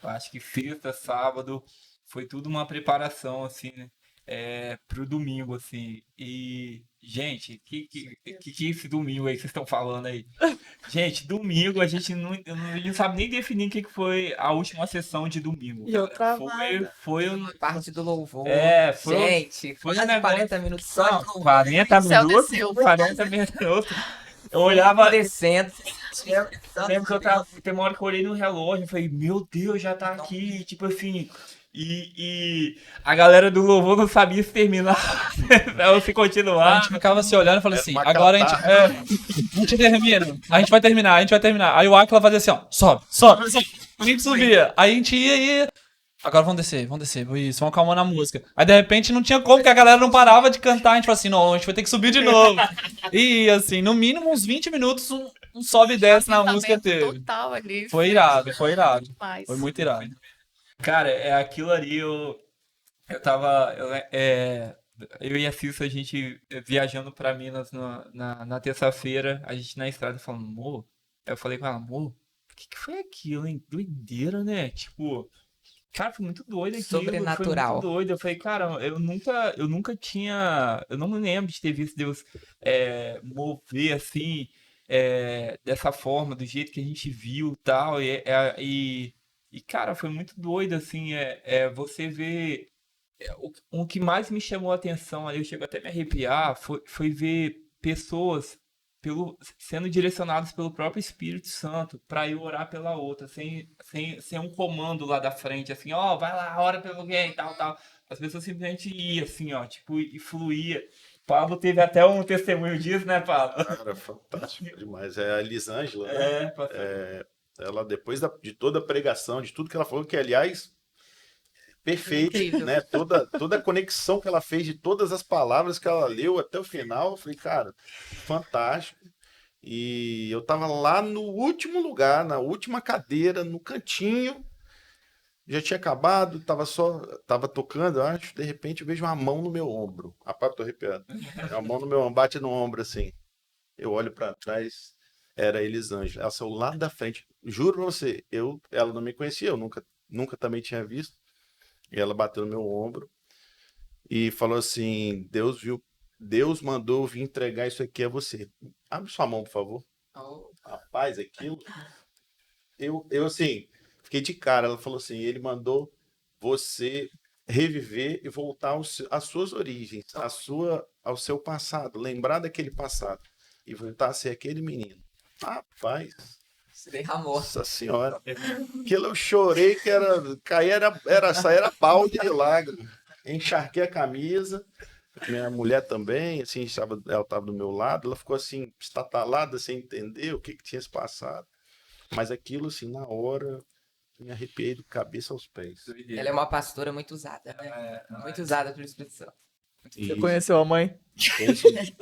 Eu acho que sexta, sábado, foi tudo uma preparação, assim, né? Pro domingo, assim. E Gente, que esse domingo aí que vocês estão falando aí? Gente, domingo a gente não sabe nem definir o que foi a última sessão de domingo. E eu Cara. travada. Foi Parte do louvor. foi, Gente, foi um quase negócio. 40 minutos só de Não, louvor. 40 O céu minutos, desceu. 40 minutos. Eu olhava, Descendo. eu lembro que eu tava, tem uma hora que eu olhei no relógio e falei, meu Deus, já tá aqui, tipo assim. E a galera do louvor não sabia se terminar, então se A continuar. gente ficava se olhando e falando assim, uma agora a gente termina. A gente vai terminar. Aí o Aquila fazia assim, ó, sobe. A gente subia. Aí a gente ia. Agora vamos descer. Isso, vamos calmando a música. Aí de repente não tinha como, porque a galera não parava de cantar. A gente falou assim, não, a gente vai ter que subir de novo. E assim, no mínimo uns 20 minutos, um sobe e desce na música teve. Total ali. Foi irado. Demais. Foi muito irado. Cara, é aquilo ali, eu tava. Eu e a Cissa, a gente viajando pra Minas na terça-feira, a gente na estrada falando, amor. Aí eu falei com ela, amor, o que foi aquilo, hein? Doideira, né? Tipo. Cara, foi muito doido aquilo. Sobrenatural. Foi muito doido. Eu falei, cara, eu nunca tinha. Eu não me lembro de ter visto Deus mover assim, dessa forma, do jeito que a gente viu e tal. E, cara, foi muito doido, assim, você ver. O que mais me chamou a atenção ali, eu chego até a me arrepiar, foi ver pessoas sendo direcionadas pelo próprio Espírito Santo para ir orar pela outra, sem um comando lá da frente, assim, ó, vai lá, ora pelo alguém, tal, tal. As pessoas simplesmente iam, assim, ó, tipo, e fluía. Pablo teve até um testemunho disso, né, Pablo? Cara, fantástico demais. É a Elisângela, né? Ela, depois de toda a pregação, de tudo que ela falou, que, aliás, perfeito, Incrível. né? Toda a conexão que ela fez de todas as palavras que ela leu até o final, eu falei, cara, fantástico. E eu tava lá no último lugar, na última cadeira, no cantinho, já tinha acabado, tava tocando, eu acho, de repente eu vejo uma mão no meu ombro. Rapaz, tô arrepiado. A mão no meu ombro, bate no ombro assim. Eu olho pra trás, era a Elisângela. Ela saiu lá da frente. Juro pra você, ela não me conhecia, eu nunca também tinha visto. E ela bateu no meu ombro e falou assim: Deus mandou eu vir entregar isso aqui a você. Abre sua mão, por favor. Rapaz, aquilo. Eu assim, fiquei de cara. Ela falou assim: ele mandou você reviver e voltar às suas origens, ao seu passado, lembrar daquele passado e voltar a ser aquele menino. Rapaz. Se derramou. Nossa senhora. Aquilo eu chorei que sair era balde de lágrimas. Encharquei a camisa. Minha mulher também, assim, ela estava do meu lado, ela ficou assim, estatalada, sem entender o que tinha se passado. Mas aquilo, assim, na hora, me arrepiei do cabeça aos pés. Ela é uma pastora muito usada, né? Muito usada pelo Espírito Santo. Você conheceu a mãe?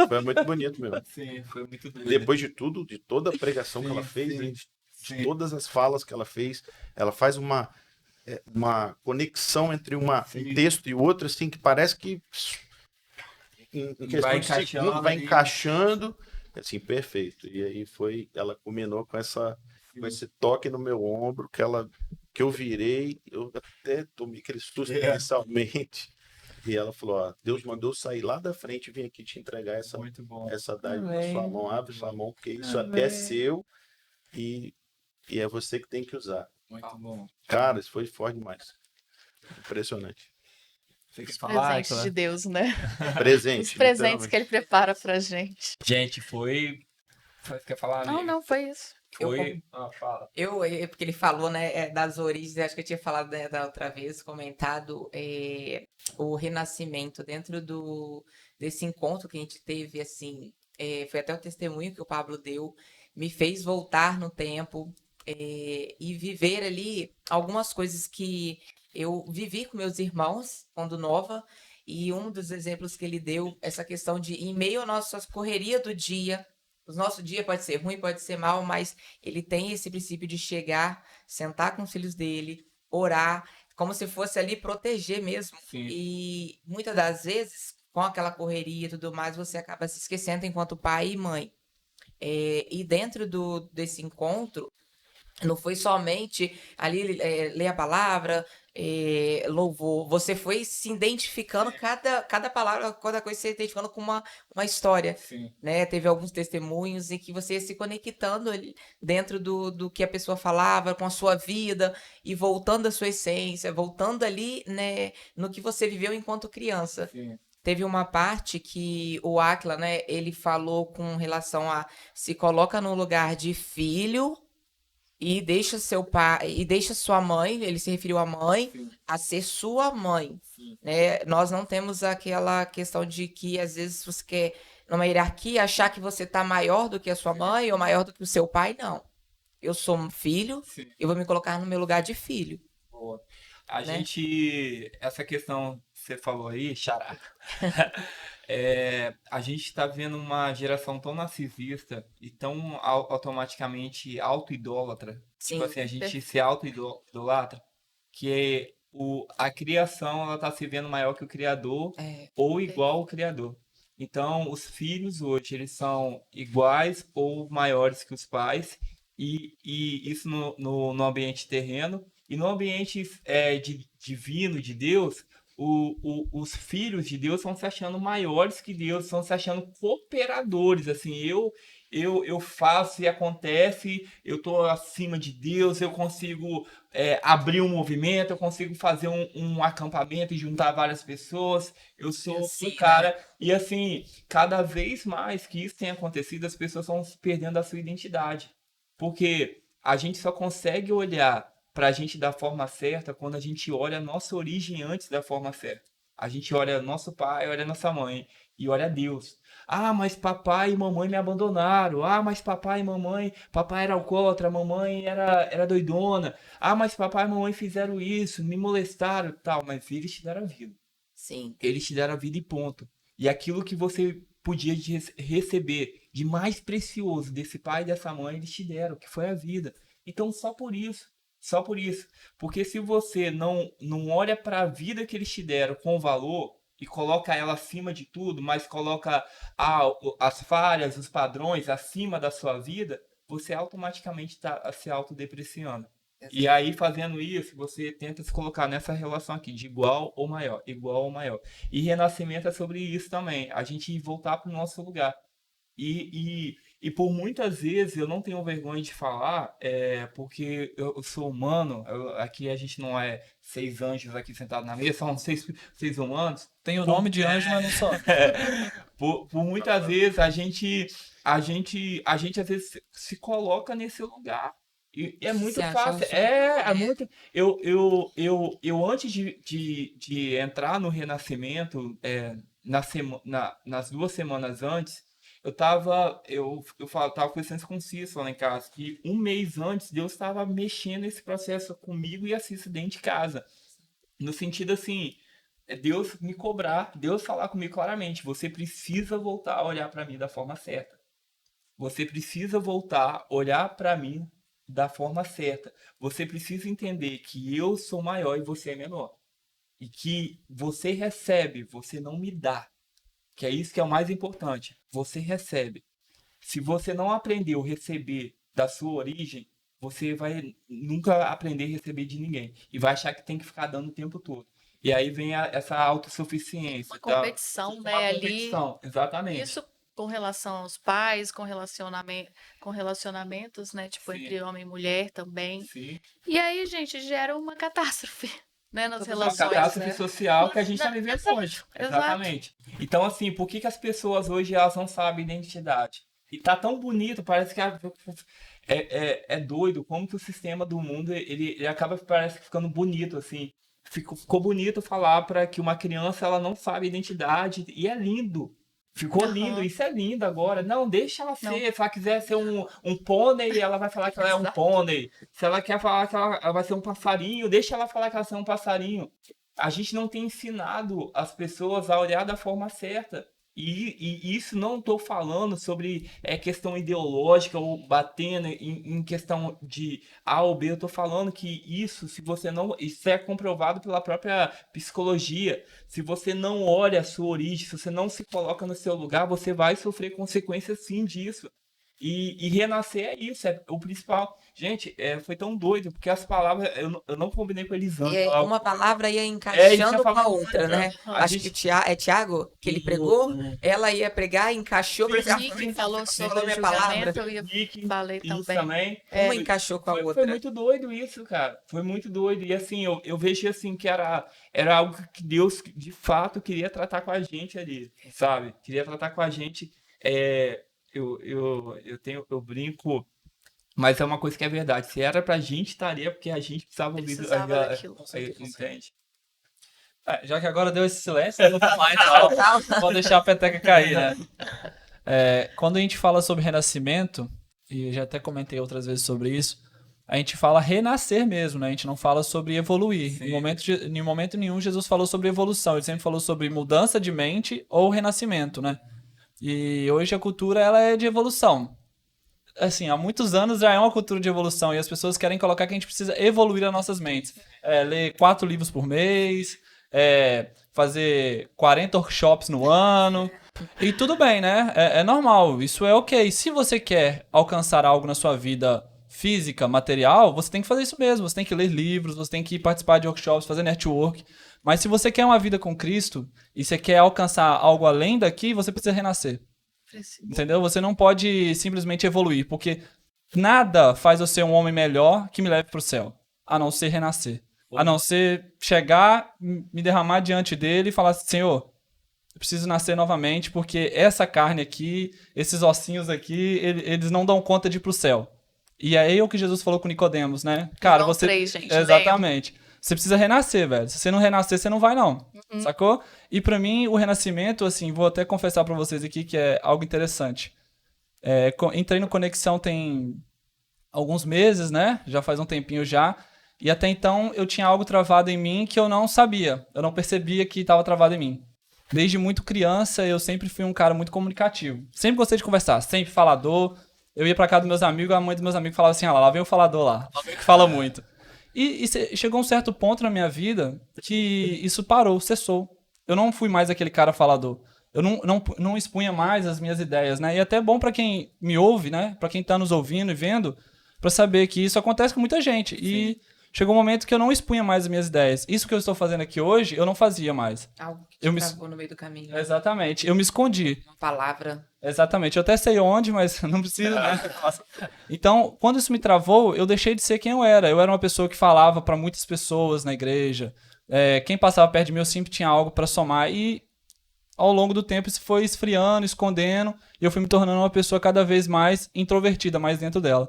Foi muito bonito mesmo. Sim, foi muito doido. Depois de tudo, de toda a pregação que ela fez, de todas as falas que ela fez, ela faz uma conexão entre um texto e outro, assim, que parece que em questão de segundo vai encaixando, assim, perfeito. E aí ela culminou com esse toque no meu ombro, que eu virei, eu até tomei aquele susto inicialmente. E ela falou, ó, Deus mandou sair lá da frente e vir aqui te entregar essa dádiva na sua mão. Abre sua mão, porque isso até é seu e é você que tem que usar. Muito bom. Cara, isso foi forte demais. Impressionante. Você quer Os falar, presentes Aquila? de Deus, né? Presente. Os presentes literalmente. que ele prepara pra gente. Gente, Você quer falar, amiga? Não, foi isso. Fala. Porque ele falou, né, das origens, acho que eu tinha falado, né, da outra vez, comentado o renascimento dentro desse encontro que a gente teve, assim, foi até o testemunho que o Pablo deu, me fez voltar no tempo e viver ali algumas coisas que eu vivi com meus irmãos quando nova, e um dos exemplos que ele deu, essa questão de, em meio à nossa correria do dia, o nosso dia pode ser ruim, pode ser mal, mas ele tem esse princípio de chegar, sentar com os filhos dele, orar, como se fosse ali proteger mesmo. Sim. E muitas das vezes, com aquela correria e tudo mais, você acaba se esquecendo enquanto pai e mãe. E dentro desse encontro, Não foi somente ali ler a palavra, louvor. Você foi se identificando, cada palavra, cada coisa, você identificando com uma história, Sim. né? Teve alguns testemunhos em que você ia se conectando ali dentro do que a pessoa falava, com a sua vida, e voltando à sua essência, voltando ali, né, no que você viveu enquanto criança. Sim. Teve uma parte que o Átila, né, ele falou com relação a se coloca no lugar de filho e deixa seu pai e deixa sua mãe, ele se referiu à mãe, Sim. a ser sua mãe, Sim. né? Nós não temos aquela questão de que às vezes você quer numa hierarquia achar que você tá maior do que a sua mãe ou maior do que o seu pai, não. Eu sou um filho, Sim. eu vou me colocar no meu lugar de filho. Boa. A Né? gente, essa questão que você falou aí, Xará, a gente está vendo uma geração tão narcisista e tão automaticamente auto-idólatra. Sim. Tipo assim, a gente se auto-idolatra, que a criação ela está se vendo maior que o Criador ou igual ao Criador. Então, os filhos hoje, eles são iguais ou maiores que os pais, e isso no ambiente terreno. E no ambiente divino, de Deus, os filhos de Deus estão se achando maiores que Deus, estão se achando cooperadores. Assim, eu faço e acontece, eu estou acima de Deus, eu consigo abrir um movimento, eu consigo fazer um acampamento e juntar várias pessoas, eu sou Sim, o cara. E assim, cada vez mais que isso tem acontecido, as pessoas estão perdendo a sua identidade. Porque a gente só consegue olhar para a gente da forma certa quando a gente olha a nossa origem antes da forma certa. A gente olha nosso pai, olha nossa mãe e olha Deus. Ah, mas papai e mamãe me abandonaram. Ah, mas papai e mamãe, papai era alcoólatra, mamãe era doidona. Ah, mas papai e mamãe fizeram isso, me molestaram, tal. Mas eles te deram a vida. Sim. Eles te deram a vida e ponto. E aquilo que você podia receber de mais precioso desse pai e dessa mãe, eles te deram, que foi a vida. Então, só por isso. Só por isso. Porque se você não olha para a vida que eles te deram com valor e coloca ela acima de tudo, mas coloca as falhas, os padrões acima da sua vida, você automaticamente está se autodepreciando. E aí, fazendo isso, você tenta se colocar nessa relação aqui, de igual ou maior, igual ou maior. E renascimento é sobre isso também, a gente voltar para o nosso lugar. E por muitas vezes eu não tenho vergonha de falar, porque eu sou humano, aqui a gente não é 6 anjos aqui sentados na mesa, são seis humanos. Tem o nome de anjo, mas não só. Por muitas vezes a gente às vezes se coloca nesse lugar. E é muito Se acha fácil. É muito. Eu antes de entrar no Renascimento, nas 2 semanas antes, eu tava conversando com o Cícero lá em casa, que um mês antes Deus estava mexendo nesse processo comigo e a Cícero dentro de casa. No sentido assim, Deus me cobrar, Deus falar comigo claramente, você precisa voltar a olhar para mim da forma certa. Você precisa voltar a olhar para mim da forma certa. Você precisa entender que eu sou maior e você é menor. E que você recebe, você não me dá. Que é isso que é o mais importante. Você recebe. Se você não aprendeu a receber da sua origem, você vai nunca aprender a receber de ninguém. E vai achar que tem que ficar dando o tempo todo. E aí vem essa autossuficiência. Uma competição, né? Uma Ali. competição, exatamente. Isso com relação aos pais, com relacionamentos, né? Tipo, Sim. entre homem e mulher também. Sim. E aí, gente, gera uma catástrofe, né? Nas Uma relações. catástrofe Né? social que a gente está vivendo Exato, hoje. exato. Exatamente. Então, assim, por que as pessoas hoje elas não sabem identidade? E tá tão bonito, parece que é doido como que o sistema do mundo ele acaba, parece que ficando bonito, assim. Ficou bonito falar para que uma criança ela não sabe identidade e é lindo. Ficou lindo, isso é lindo agora. Não, deixa ela ser. Se ela quiser ser um pônei, ela vai falar que ela é um pônei. Se ela quer falar que ela vai ser um passarinho, deixa ela falar que ela é um passarinho. A gente não tem ensinado as pessoas a olhar da forma certa. E isso não estou falando sobre questão ideológica ou batendo em questão de A ou B. Eu estou falando que isso, se você não. Isso é comprovado pela própria psicologia. Se você não olha a sua origem, se você não se coloca no seu lugar, você vai sofrer consequências sim disso. E renascer é isso, é o principal. Gente, foi tão doido, porque as palavras, eu não combinei com eles antes. E uma palavra ia isso encaixando eu com a falo, outra, né? a Acho gente- que é Tiago que ele pregou, ela ia pregar, encaixou, O Nick falou sobre falou o minha palavra. julgamento, eu Nick, falei isso também. Uma encaixou com a Foi outra. muito doido isso, cara. Foi muito doido. E assim, eu vejo assim que era algo que Deus de fato queria tratar com a gente ali, sabe? Queria tratar com a gente. Eu brinco, mas é uma coisa que é verdade. Se era pra gente, estaria, porque a gente precisava ouvir. Precisava daquilo. Entende? Já que agora deu esse silêncio, eu vou falar então. Não vou deixar a peteca cair, né? Quando a gente fala sobre renascimento, e eu já até comentei outras vezes sobre isso, a gente fala renascer mesmo, né? A gente não fala sobre evoluir. Em momento nenhum, Jesus falou sobre evolução. Ele sempre falou sobre mudança de mente ou renascimento, né? E hoje a cultura, ela é de evolução. Assim, há muitos anos já é uma cultura de evolução e as pessoas querem colocar que a gente precisa evoluir as nossas mentes. Ler 4 livros por mês, fazer 40 workshops no ano. E tudo bem, né? É normal, isso é ok. Se você quer alcançar algo na sua vida física, material, você tem que fazer isso mesmo. Você tem que ler livros, você tem que participar de workshops, fazer network. Mas se você quer uma vida com Cristo e você quer alcançar algo além daqui, você precisa renascer. Entendeu? Você não pode simplesmente evoluir, porque nada faz eu ser um homem melhor que me leve para o céu, a não ser renascer. A não ser chegar, me derramar diante dele e falar assim, Senhor, eu preciso nascer novamente, porque essa carne aqui, esses ossinhos aqui, eles não dão conta de ir pro céu. E é aí o que Jesus falou com Nicodemos, né? Cara, João você... 3, gente, Exatamente. Você precisa renascer, velho. Se você não renascer, você não vai, não. Sacou? E pra mim, o renascimento, assim, vou até confessar pra vocês aqui que é algo interessante. Entrei no Conexão tem alguns meses, né? Já faz um tempinho já. E até então, eu tinha algo travado em mim que eu não sabia. Eu não percebia que estava travado em mim. Desde muito criança, eu sempre fui um cara muito comunicativo. Sempre gostei de conversar, sempre falador. Eu ia pra casa dos meus amigos, a mãe dos meus amigos falava assim, lá vem o falador lá, lá vem o que fala muito. E chegou um certo ponto na minha vida que isso parou, cessou. Eu não fui mais aquele cara falador. Eu não expunha mais as minhas ideias, né? E até é bom pra quem me ouve, né? Pra quem tá nos ouvindo e vendo, pra saber que isso acontece com muita gente. E chegou um momento que eu não expunha mais as minhas ideias. Isso que eu estou fazendo aqui hoje, eu não fazia mais. Algo que te travou no meio do caminho. Exatamente. Eu me escondi. Uma palavra. Exatamente. Eu até sei onde, mas não precisa, né? Então, quando isso me travou, eu deixei de ser quem eu era. Eu era uma pessoa que falava para muitas pessoas na igreja. Quem passava perto de mim, eu sempre tinha algo para somar. E ao longo do tempo isso foi esfriando, escondendo. E eu fui me tornando uma pessoa cada vez mais introvertida, mais dentro dela.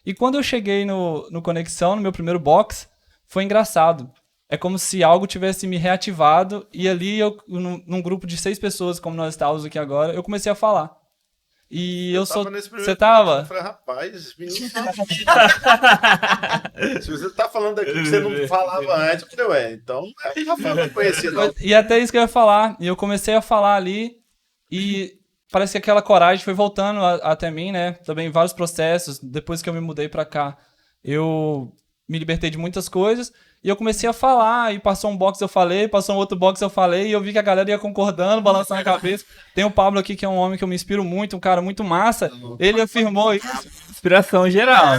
E quando eu cheguei no Conexão, no meu primeiro box, foi engraçado. É como se algo tivesse me reativado e ali, num grupo de 6 pessoas, como nós estávamos aqui agora, eu comecei a falar. E eu sou... Você tava? Eu falei, rapaz, esse menino fala. Se você tá falando aqui que você não falava antes, eu falei, então aí Rafael vai conhecer, não. E até isso que eu ia falar. E eu comecei a falar ali e parece que aquela coragem foi voltando até mim, né? Também vários processos. Depois que eu me mudei pra cá, eu me libertei de muitas coisas. E eu comecei a falar, e passou um box eu falei, passou um outro box eu falei, e eu vi que a galera ia concordando, balançando a cabeça. Tem o Pablo aqui, que é um homem que eu me inspiro muito, um cara muito massa. Ele afirmou isso. Inspiração geral.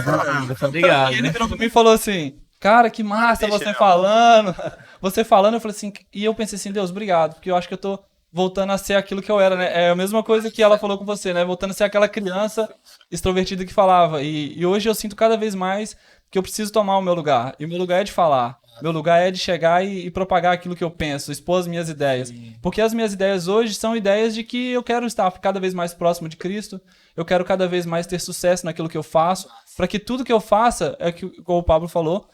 Obrigado. E ele virou pra mim e falou assim, cara, que massa você falando. Você falando, eu falei assim, e eu pensei assim, Deus, obrigado, porque eu acho que eu tô voltando a ser aquilo que eu era, né? É a mesma coisa que ela falou com você, né? Voltando a ser aquela criança extrovertida que falava. E hoje eu sinto cada vez mais que eu preciso tomar o meu lugar. E o meu lugar é de falar. Meu lugar é de chegar e propagar aquilo que eu penso, expor as minhas ideias. Porque as minhas ideias hoje são ideias de que eu quero estar cada vez mais próximo de Cristo, eu quero cada vez mais ter sucesso naquilo que eu faço, para que tudo que eu faça, como o Pablo falou,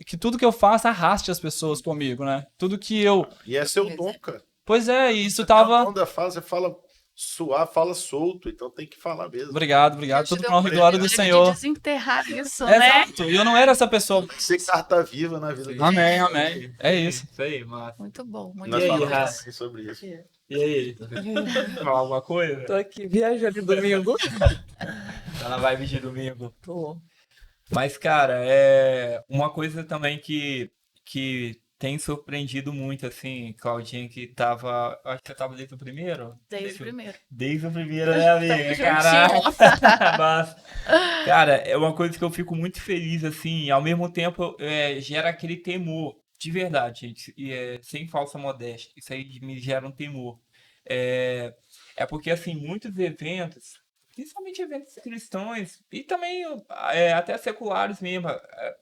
que tudo que eu faça arraste as pessoas comigo, né? Tudo que eu... E é seu dom, cara. Pois é, e isso tava... Quando você fala suave, fala solto, então tem que falar mesmo. Obrigado. Tudo pra honra e glória do Senhor. Desenterrar isso, né? Exato, e eu não era essa pessoa. Você que tá viva na vida. Amém. É isso. Isso aí, massa. Muito bom, muito Nós E aí, bom. falamos Rafa? sobre isso. E aí? Falar alguma coisa? Tô aqui viajando domingo. Tá na vibe de domingo. Tô. Mas, cara, uma coisa também que tem surpreendido muito, assim, Claudinha, que tava. Acho que você tava desde o primeiro? Desde o primeiro. Desde o primeiro, né, amiga? Tamo Caraca! juntinho. Mas, cara, é uma coisa que eu fico muito feliz, assim, ao mesmo tempo gera aquele temor, de verdade, gente, e sem falsa modéstia. Isso aí me gera um temor. É, é porque, assim, muitos eventos, principalmente eventos cristãos, e também até seculares mesmo,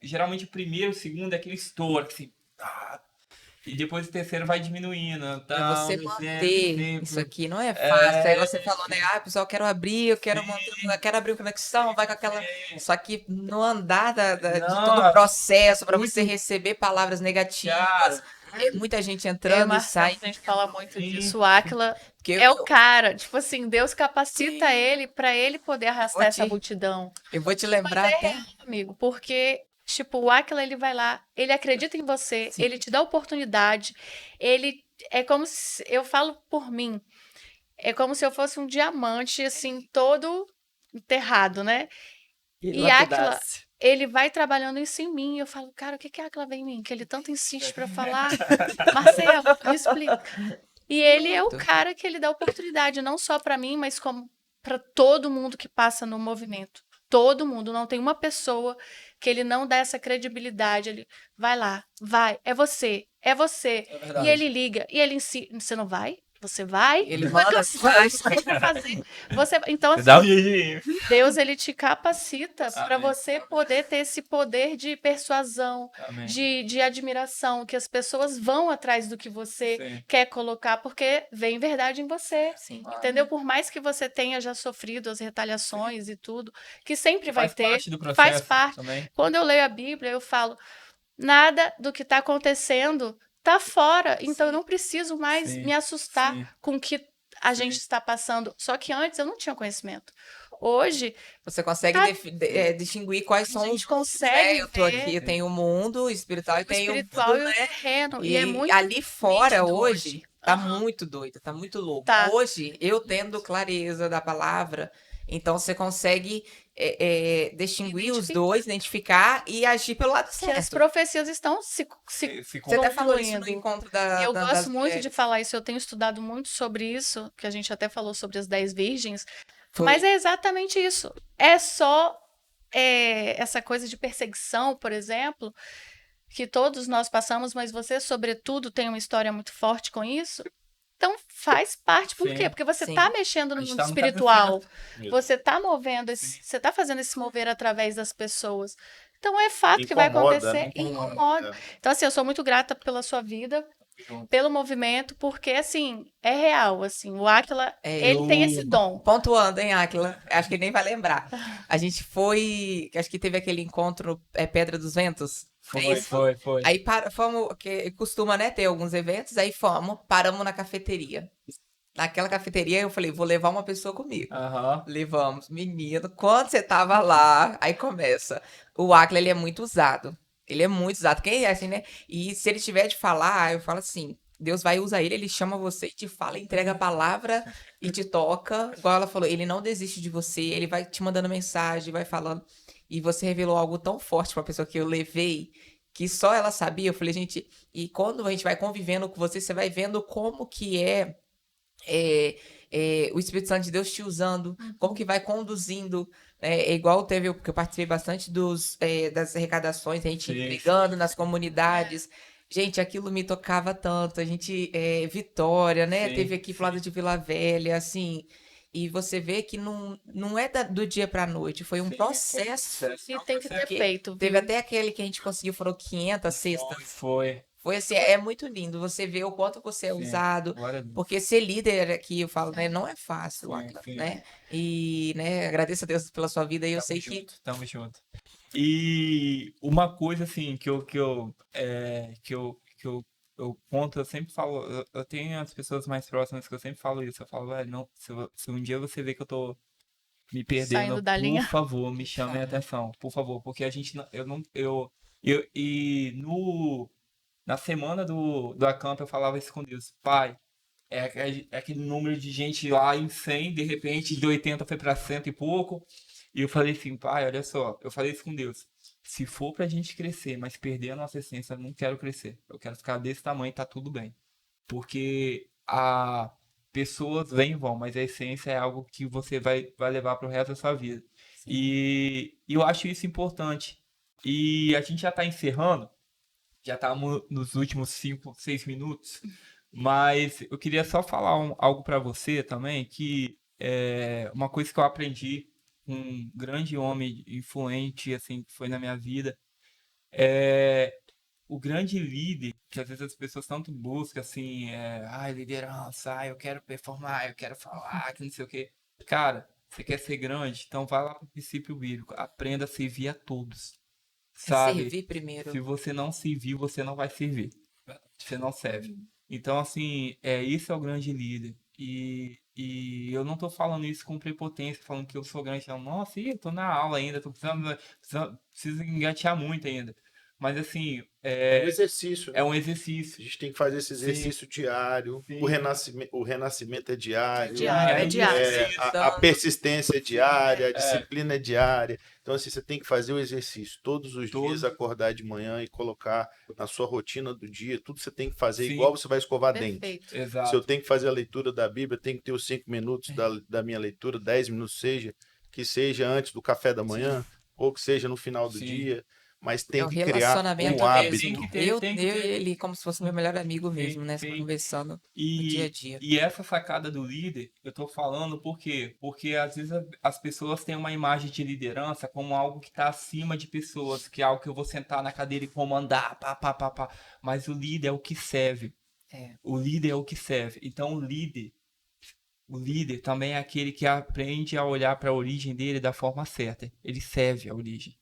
geralmente o primeiro, o segundo é aquele estouro, assim, tá, e depois o terceiro vai diminuindo, Pra tá, você o manter sempre, isso aqui não é fácil. Aí é, você falou, né? Ah, pessoal, eu quero abrir, eu quero manter, eu quero abrir conexão, vai com aquela. Só que no andar de todo o não, processo, para você muito, receber palavras negativas, cara, muita gente É, entrando e Marcelo, sai. a gente fala muito sim, disso. O Átila Porque é o cara, tipo assim, Deus capacita sim, ele para ele poder eu vou arrastar essa te, multidão. eu vou te Mas lembrar é até. real, amigo, porque, tipo, o Átila, ele vai lá, ele acredita em você, Sim, ele te dá oportunidade, ele é como se, eu falo por mim, é como se eu fosse um diamante, assim, todo enterrado, né? e E Átila, lapidasse. ele vai trabalhando isso em mim. Eu falo, cara, o que que Átila vê em mim? Que ele tanto insiste para falar. Marcelo, me explica. E ele é o Muito. cara que ele dá oportunidade, não só para mim, mas como para todo mundo que passa no movimento. Todo mundo, não tem uma pessoa que ele não dá essa credibilidade. Ele vai lá, vai, é você, é você. É E verdade. ele liga, e ele insiste, você não vai? Você vai? Ele Vai manda, cansar, faz. você vai fazer. Você, então, você dá um assim, jeitinho. Deus ele te capacita para Amém, você poder ter esse poder de persuasão, amém, de admiração, que as pessoas vão atrás do que você sim, quer colocar, porque vem verdade em você. Sim. Entendeu? Por mais que você tenha já sofrido as retaliações e tudo, que sempre que vai faz ter, parte do faz processo parte. também, Quando eu leio a Bíblia, eu falo: nada do que está acontecendo está fora, então eu não preciso mais me sim, assustar sim, com o que a gente sim, está passando. Só que antes eu não tinha conhecimento. Hoje Você consegue tá, distinguir quais a são os gente mundos, né? consegue Eu tô aqui, ver eu sim, tenho o mundo espiritual e o tenho o espiritual mundo, e o né? terreno, e é E muito ali fora nítido hoje. hoje tá Aham, muito doido, tá muito louco. tá. Hoje, eu tendo clareza da palavra, então você consegue distinguir os Identificar dois, identificar e agir pelo lado que as certo. profecias estão se se Você até falou isso no concluindo. encontro E eu das gosto muito de mulheres. falar isso, eu tenho estudado muito sobre isso, que a gente até falou sobre as 10 virgens, mas Foi. é exatamente isso. É só essa coisa de perseguição, por exemplo, que todos nós passamos, mas você, sobretudo, tem uma história muito forte com isso. Então faz parte, por quê? sim, Porque você está Sim. mexendo a no gente mundo tá no caminho espiritual, certo, você está movendo, sim, você está fazendo esse mover através das pessoas. Então é fato que vai Incomoda, acontecer né? e incomoda, incomoda. É. Então, assim, eu sou muito grata pela sua vida, junto. pelo movimento, porque, assim, é real, assim, o Átila, É, ele tem esse Eu, dom. pontuando, hein, Áquila? Acho que nem vai lembrar. A gente foi. Acho que teve aquele encontro Pedra dos Ventos. É isso? foi, Aí fomos, que costuma, né, ter alguns eventos, aí fomos, paramos na cafeteria. Naquela cafeteria eu falei, vou levar uma pessoa comigo. aham, Levamos, menino, quando você tava lá, aí começa. O Áquila, ele é muito usado. Ele é muito usado. Quem é assim, né? E se ele tiver de falar, eu falo assim, Deus vai usar ele, ele chama você e te fala, entrega a palavra e te toca. Igual ela falou, ele não desiste de você, ele vai te mandando mensagem, vai falando. E você revelou algo tão forte pra pessoa que eu levei, que só ela sabia. Eu falei, gente, e quando a gente vai convivendo com você, você vai vendo como que é, o Espírito Santo de Deus te usando, como que vai conduzindo. É igual teve, porque eu participei bastante das arrecadações, a gente sim, entregando nas comunidades. Gente, aquilo me tocava tanto. A gente, Vitória, né? Teve sim, aqui pro sim, lado de Vila Velha, assim. E você vê que não é do dia pra noite, foi um sim, foi processo. E tem que ter Porque feito, teve viu? até aquele que a gente conseguiu, foram 500 cestas. foi, Foi assim, é muito lindo. Você vê o quanto você é sim, usado, glória a Deus, porque ser líder aqui, eu falo, né, não é fácil, sim, sim, né? E, né, agradeço a Deus pela sua vida e eu sei que tamo junto. E uma coisa assim eu conto, eu sempre falo, eu tenho as pessoas mais próximas que eu sempre falo isso, eu falo, velho, não, se um dia você vê que eu tô me Saindo perdendo, da por linha. favor, me chame a fala. atenção, por favor, porque a gente não, eu não, eu e no na semana do acampo eu falava isso com Deus, pai, é aquele número de gente lá em 100, de repente de 80 foi para 100 e pouco. E eu falei assim, pai, olha só, eu falei isso com Deus. Se for pra gente crescer, mas perder a nossa essência, eu não quero crescer. Eu quero ficar desse tamanho e tá tudo bem. Porque a pessoas vêm e vão, mas a essência é algo que você vai levar pro resto da sua vida. E eu acho isso importante. E a gente já tá encerrando, já estamos nos últimos 5, 6 minutos, mas eu queria só falar algo para você também, que é uma coisa que eu aprendi com um grande homem influente, assim, que foi na minha vida, é o grande líder, que às vezes as pessoas tanto buscam, assim, liderança, eu quero performar, eu quero falar, que não sei o quê. Cara, você quer ser grande? Então vai lá pro princípio bíblico, aprenda a servir a todos, É sabe? servir primeiro. Se você não servir, você não vai servir. Você não serve. Então, assim, isso é o grande líder. E eu não tô falando isso com prepotência, falando que eu sou grande. Não. Nossa, eu tô na aula ainda, preciso engatear muito ainda. Mas, assim, É um exercício, né? é um A exercício. gente tem que fazer esse Sim. exercício diário. Sim. O renascimento é diário. É diário. A persistência é diária, a disciplina é diária. Então, assim, você tem que fazer o exercício todos os dias, acordar de manhã e colocar na sua rotina do dia. Tudo você tem que fazer Sim. igual você vai escovar dente. Perfeito. Se eu Exato. tenho que fazer a leitura da Bíblia, eu tenho que ter os 5 minutos da minha leitura, 10 minutos, que seja antes do café da manhã, ou que seja no final do Sim. dia. Mas É tem o que criar relacionamento um mesmo. hábito. Tem que ter, Eu tem que e ter. ele, como se fosse meu melhor amigo mesmo, né? Sim. Conversando no dia a dia. E essa sacada do líder, eu tô falando por quê? Porque às vezes as pessoas têm uma imagem de liderança como algo que tá acima de pessoas, que é algo que eu vou sentar na cadeira e comandar, pá, pá, pá, pá. Mas o líder é o que serve. É. O líder é o que serve. Então o líder também é aquele que aprende a olhar para a origem dele da forma certa. Ele serve a origem.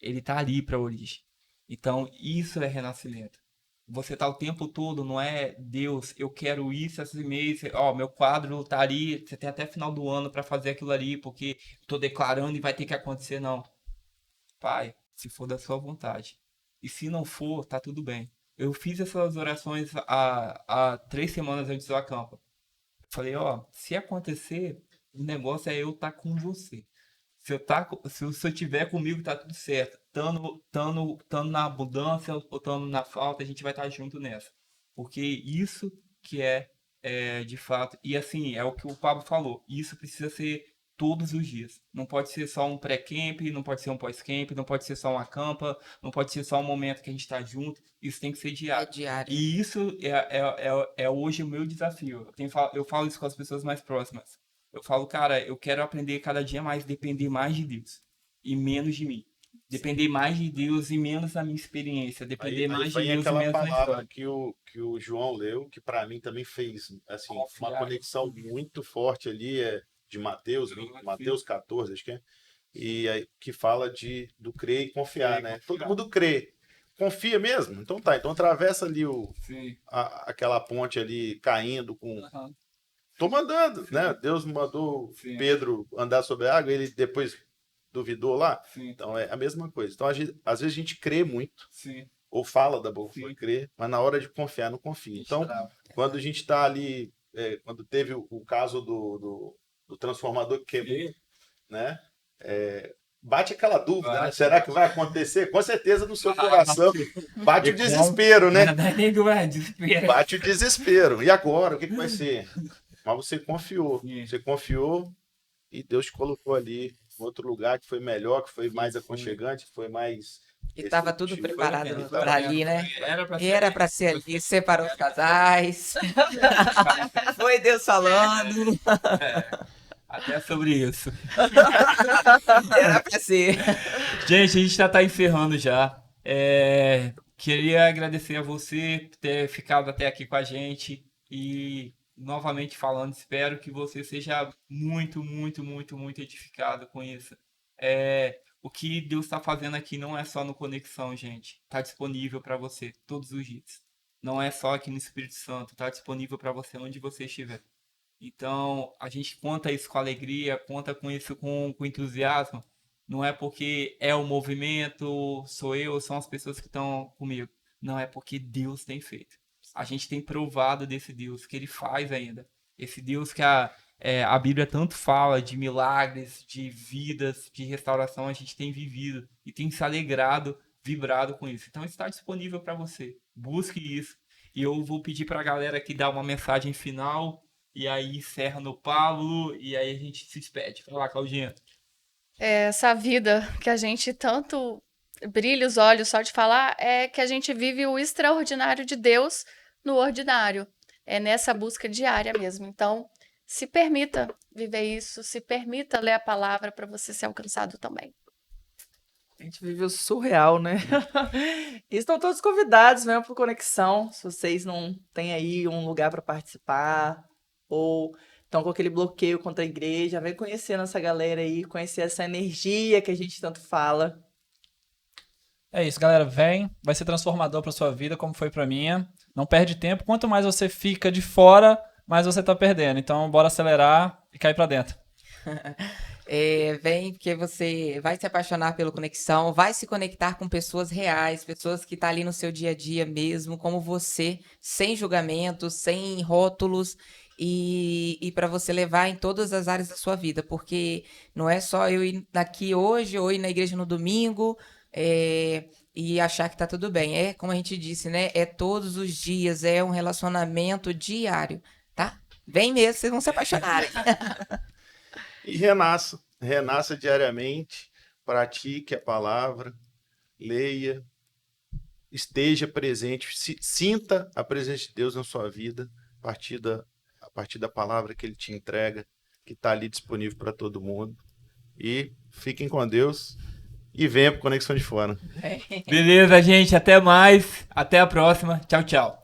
Ele tá ali para a origem. Então, isso é renascimento. Você tá o tempo todo, não é Deus, eu quero isso esse mês, ó, meu quadro tá ali, você tem até final do ano para fazer aquilo ali, porque tô declarando e vai ter que acontecer, não. Pai, se for da sua vontade. E se não for, tá tudo bem. Eu fiz essas orações há 3 semanas antes do acampa. Falei, ó, se acontecer, o negócio é eu estar com você. Se eu tiver comigo, tá tudo certo. Tando na abundância ou tando na falta, a gente vai estar junto nessa. Porque isso que é de fato. E assim, é o que o Pablo falou. Isso precisa ser todos os dias. Não pode ser só um pré-camp, não pode ser um pós-camp, não pode ser só uma campa, não pode ser só um momento que a gente está junto. Isso tem que ser É diário. diário. E isso é hoje o meu desafio. Eu falo isso com as pessoas mais próximas. Eu falo, cara, eu quero aprender cada dia mais, depender mais de Deus e menos de mim. Depender mais de Deus e menos da minha experiência. Depender mais de Vem Deus e aquela menos da minha palavra história. que o João leu, que para mim também fez assim, uma Confiar. conexão muito forte ali, de Mateus, Mateus 14, acho que é, e aí, que fala do crer e confiar, né? Todo mundo crê. Confia mesmo? Então tá, então atravessa ali Sim. aquela ponte ali caindo com. Aham. Tô mandando, né? Deus mandou Sim. Pedro andar sobre a água, ele depois duvidou lá. Sim. Então é a mesma coisa. Então, às vezes a gente crê muito, Sim. ou fala da boca Sim. para crer, mas na hora de confiar, não confia. Então, quando a gente está ali, quando teve o caso do transformador que quebrou, Sim. né? Bate aquela dúvida, né? Bate. Será que vai acontecer? Com certeza no seu coração bate o desespero, né? Não é nem do desespero. Bate o desespero. E agora? O que vai ser? Mas você confiou. Sim. Você confiou e Deus te colocou ali em outro lugar que foi melhor, que foi mais aconchegante, que foi mais. E estava tudo receptivo. preparado para ali, né? Era E era para ser ali, separou os casais. Foi Deus falando. Até sobre isso. Era para ser. Gente, a gente já tá encerrando já. Queria agradecer a você por ter ficado até aqui com a gente e novamente falando, espero que você seja muito, muito, muito, muito edificado com isso. O que Deus está fazendo aqui não é só no Conexão, gente. Está disponível para você todos os dias. Não é só aqui no Espírito Santo, está disponível para você onde você estiver. Então, a gente conta isso com alegria, conta com isso com entusiasmo. Não é porque é o movimento, sou eu, são as pessoas que estão comigo. Não, é porque Deus tem feito. A gente tem provado desse Deus, que Ele faz ainda. Esse Deus que há a Bíblia tanto fala de milagres, de vidas, de restauração, a gente tem vivido e tem se alegrado, vibrado com isso. Então está disponível para você. Busque isso. E eu vou pedir para a galera aqui dar uma mensagem final e aí encerra no Pablo e aí a gente se despede. Vai lá, Claudinha. Essa vida que a gente tanto brilha os olhos só de falar é que a gente vive o extraordinário de Deus no ordinário. É nessa busca diária mesmo. Então, se permita viver isso, se permita ler a palavra para você ser alcançado também. A gente vive o surreal, né? E estão todos convidados mesmo para Conexão. Se vocês não têm aí um lugar para participar ou estão com aquele bloqueio contra a igreja, vem conhecer nossa galera aí, conhecer essa energia que a gente tanto fala. É isso, galera. Vem, vai ser transformador para sua vida, como foi para minha. Não perde tempo. Quanto mais você fica de fora, mais você tá perdendo. Então, bora acelerar e cair para dentro. Vem, porque você vai se apaixonar pelo Conexão, vai se conectar com pessoas reais, pessoas que estão ali no seu dia a dia mesmo, como você, sem julgamentos, sem rótulos, e para você levar em todas as áreas da sua vida, porque não é só eu ir daqui hoje ou ir na igreja no domingo e achar que tá tudo bem. É, como a gente disse, né? É todos os dias, é um relacionamento diário, tá? Vem mesmo, vocês vão se apaixonarem. E renasça diariamente, pratique a palavra, leia, esteja presente, sinta a presença de Deus na sua vida, a partir da palavra que Ele te entrega, que está ali disponível para todo mundo. E fiquem com Deus e venha para Conexão de Fora. Beleza, gente. Até mais. Até a próxima. Tchau, tchau.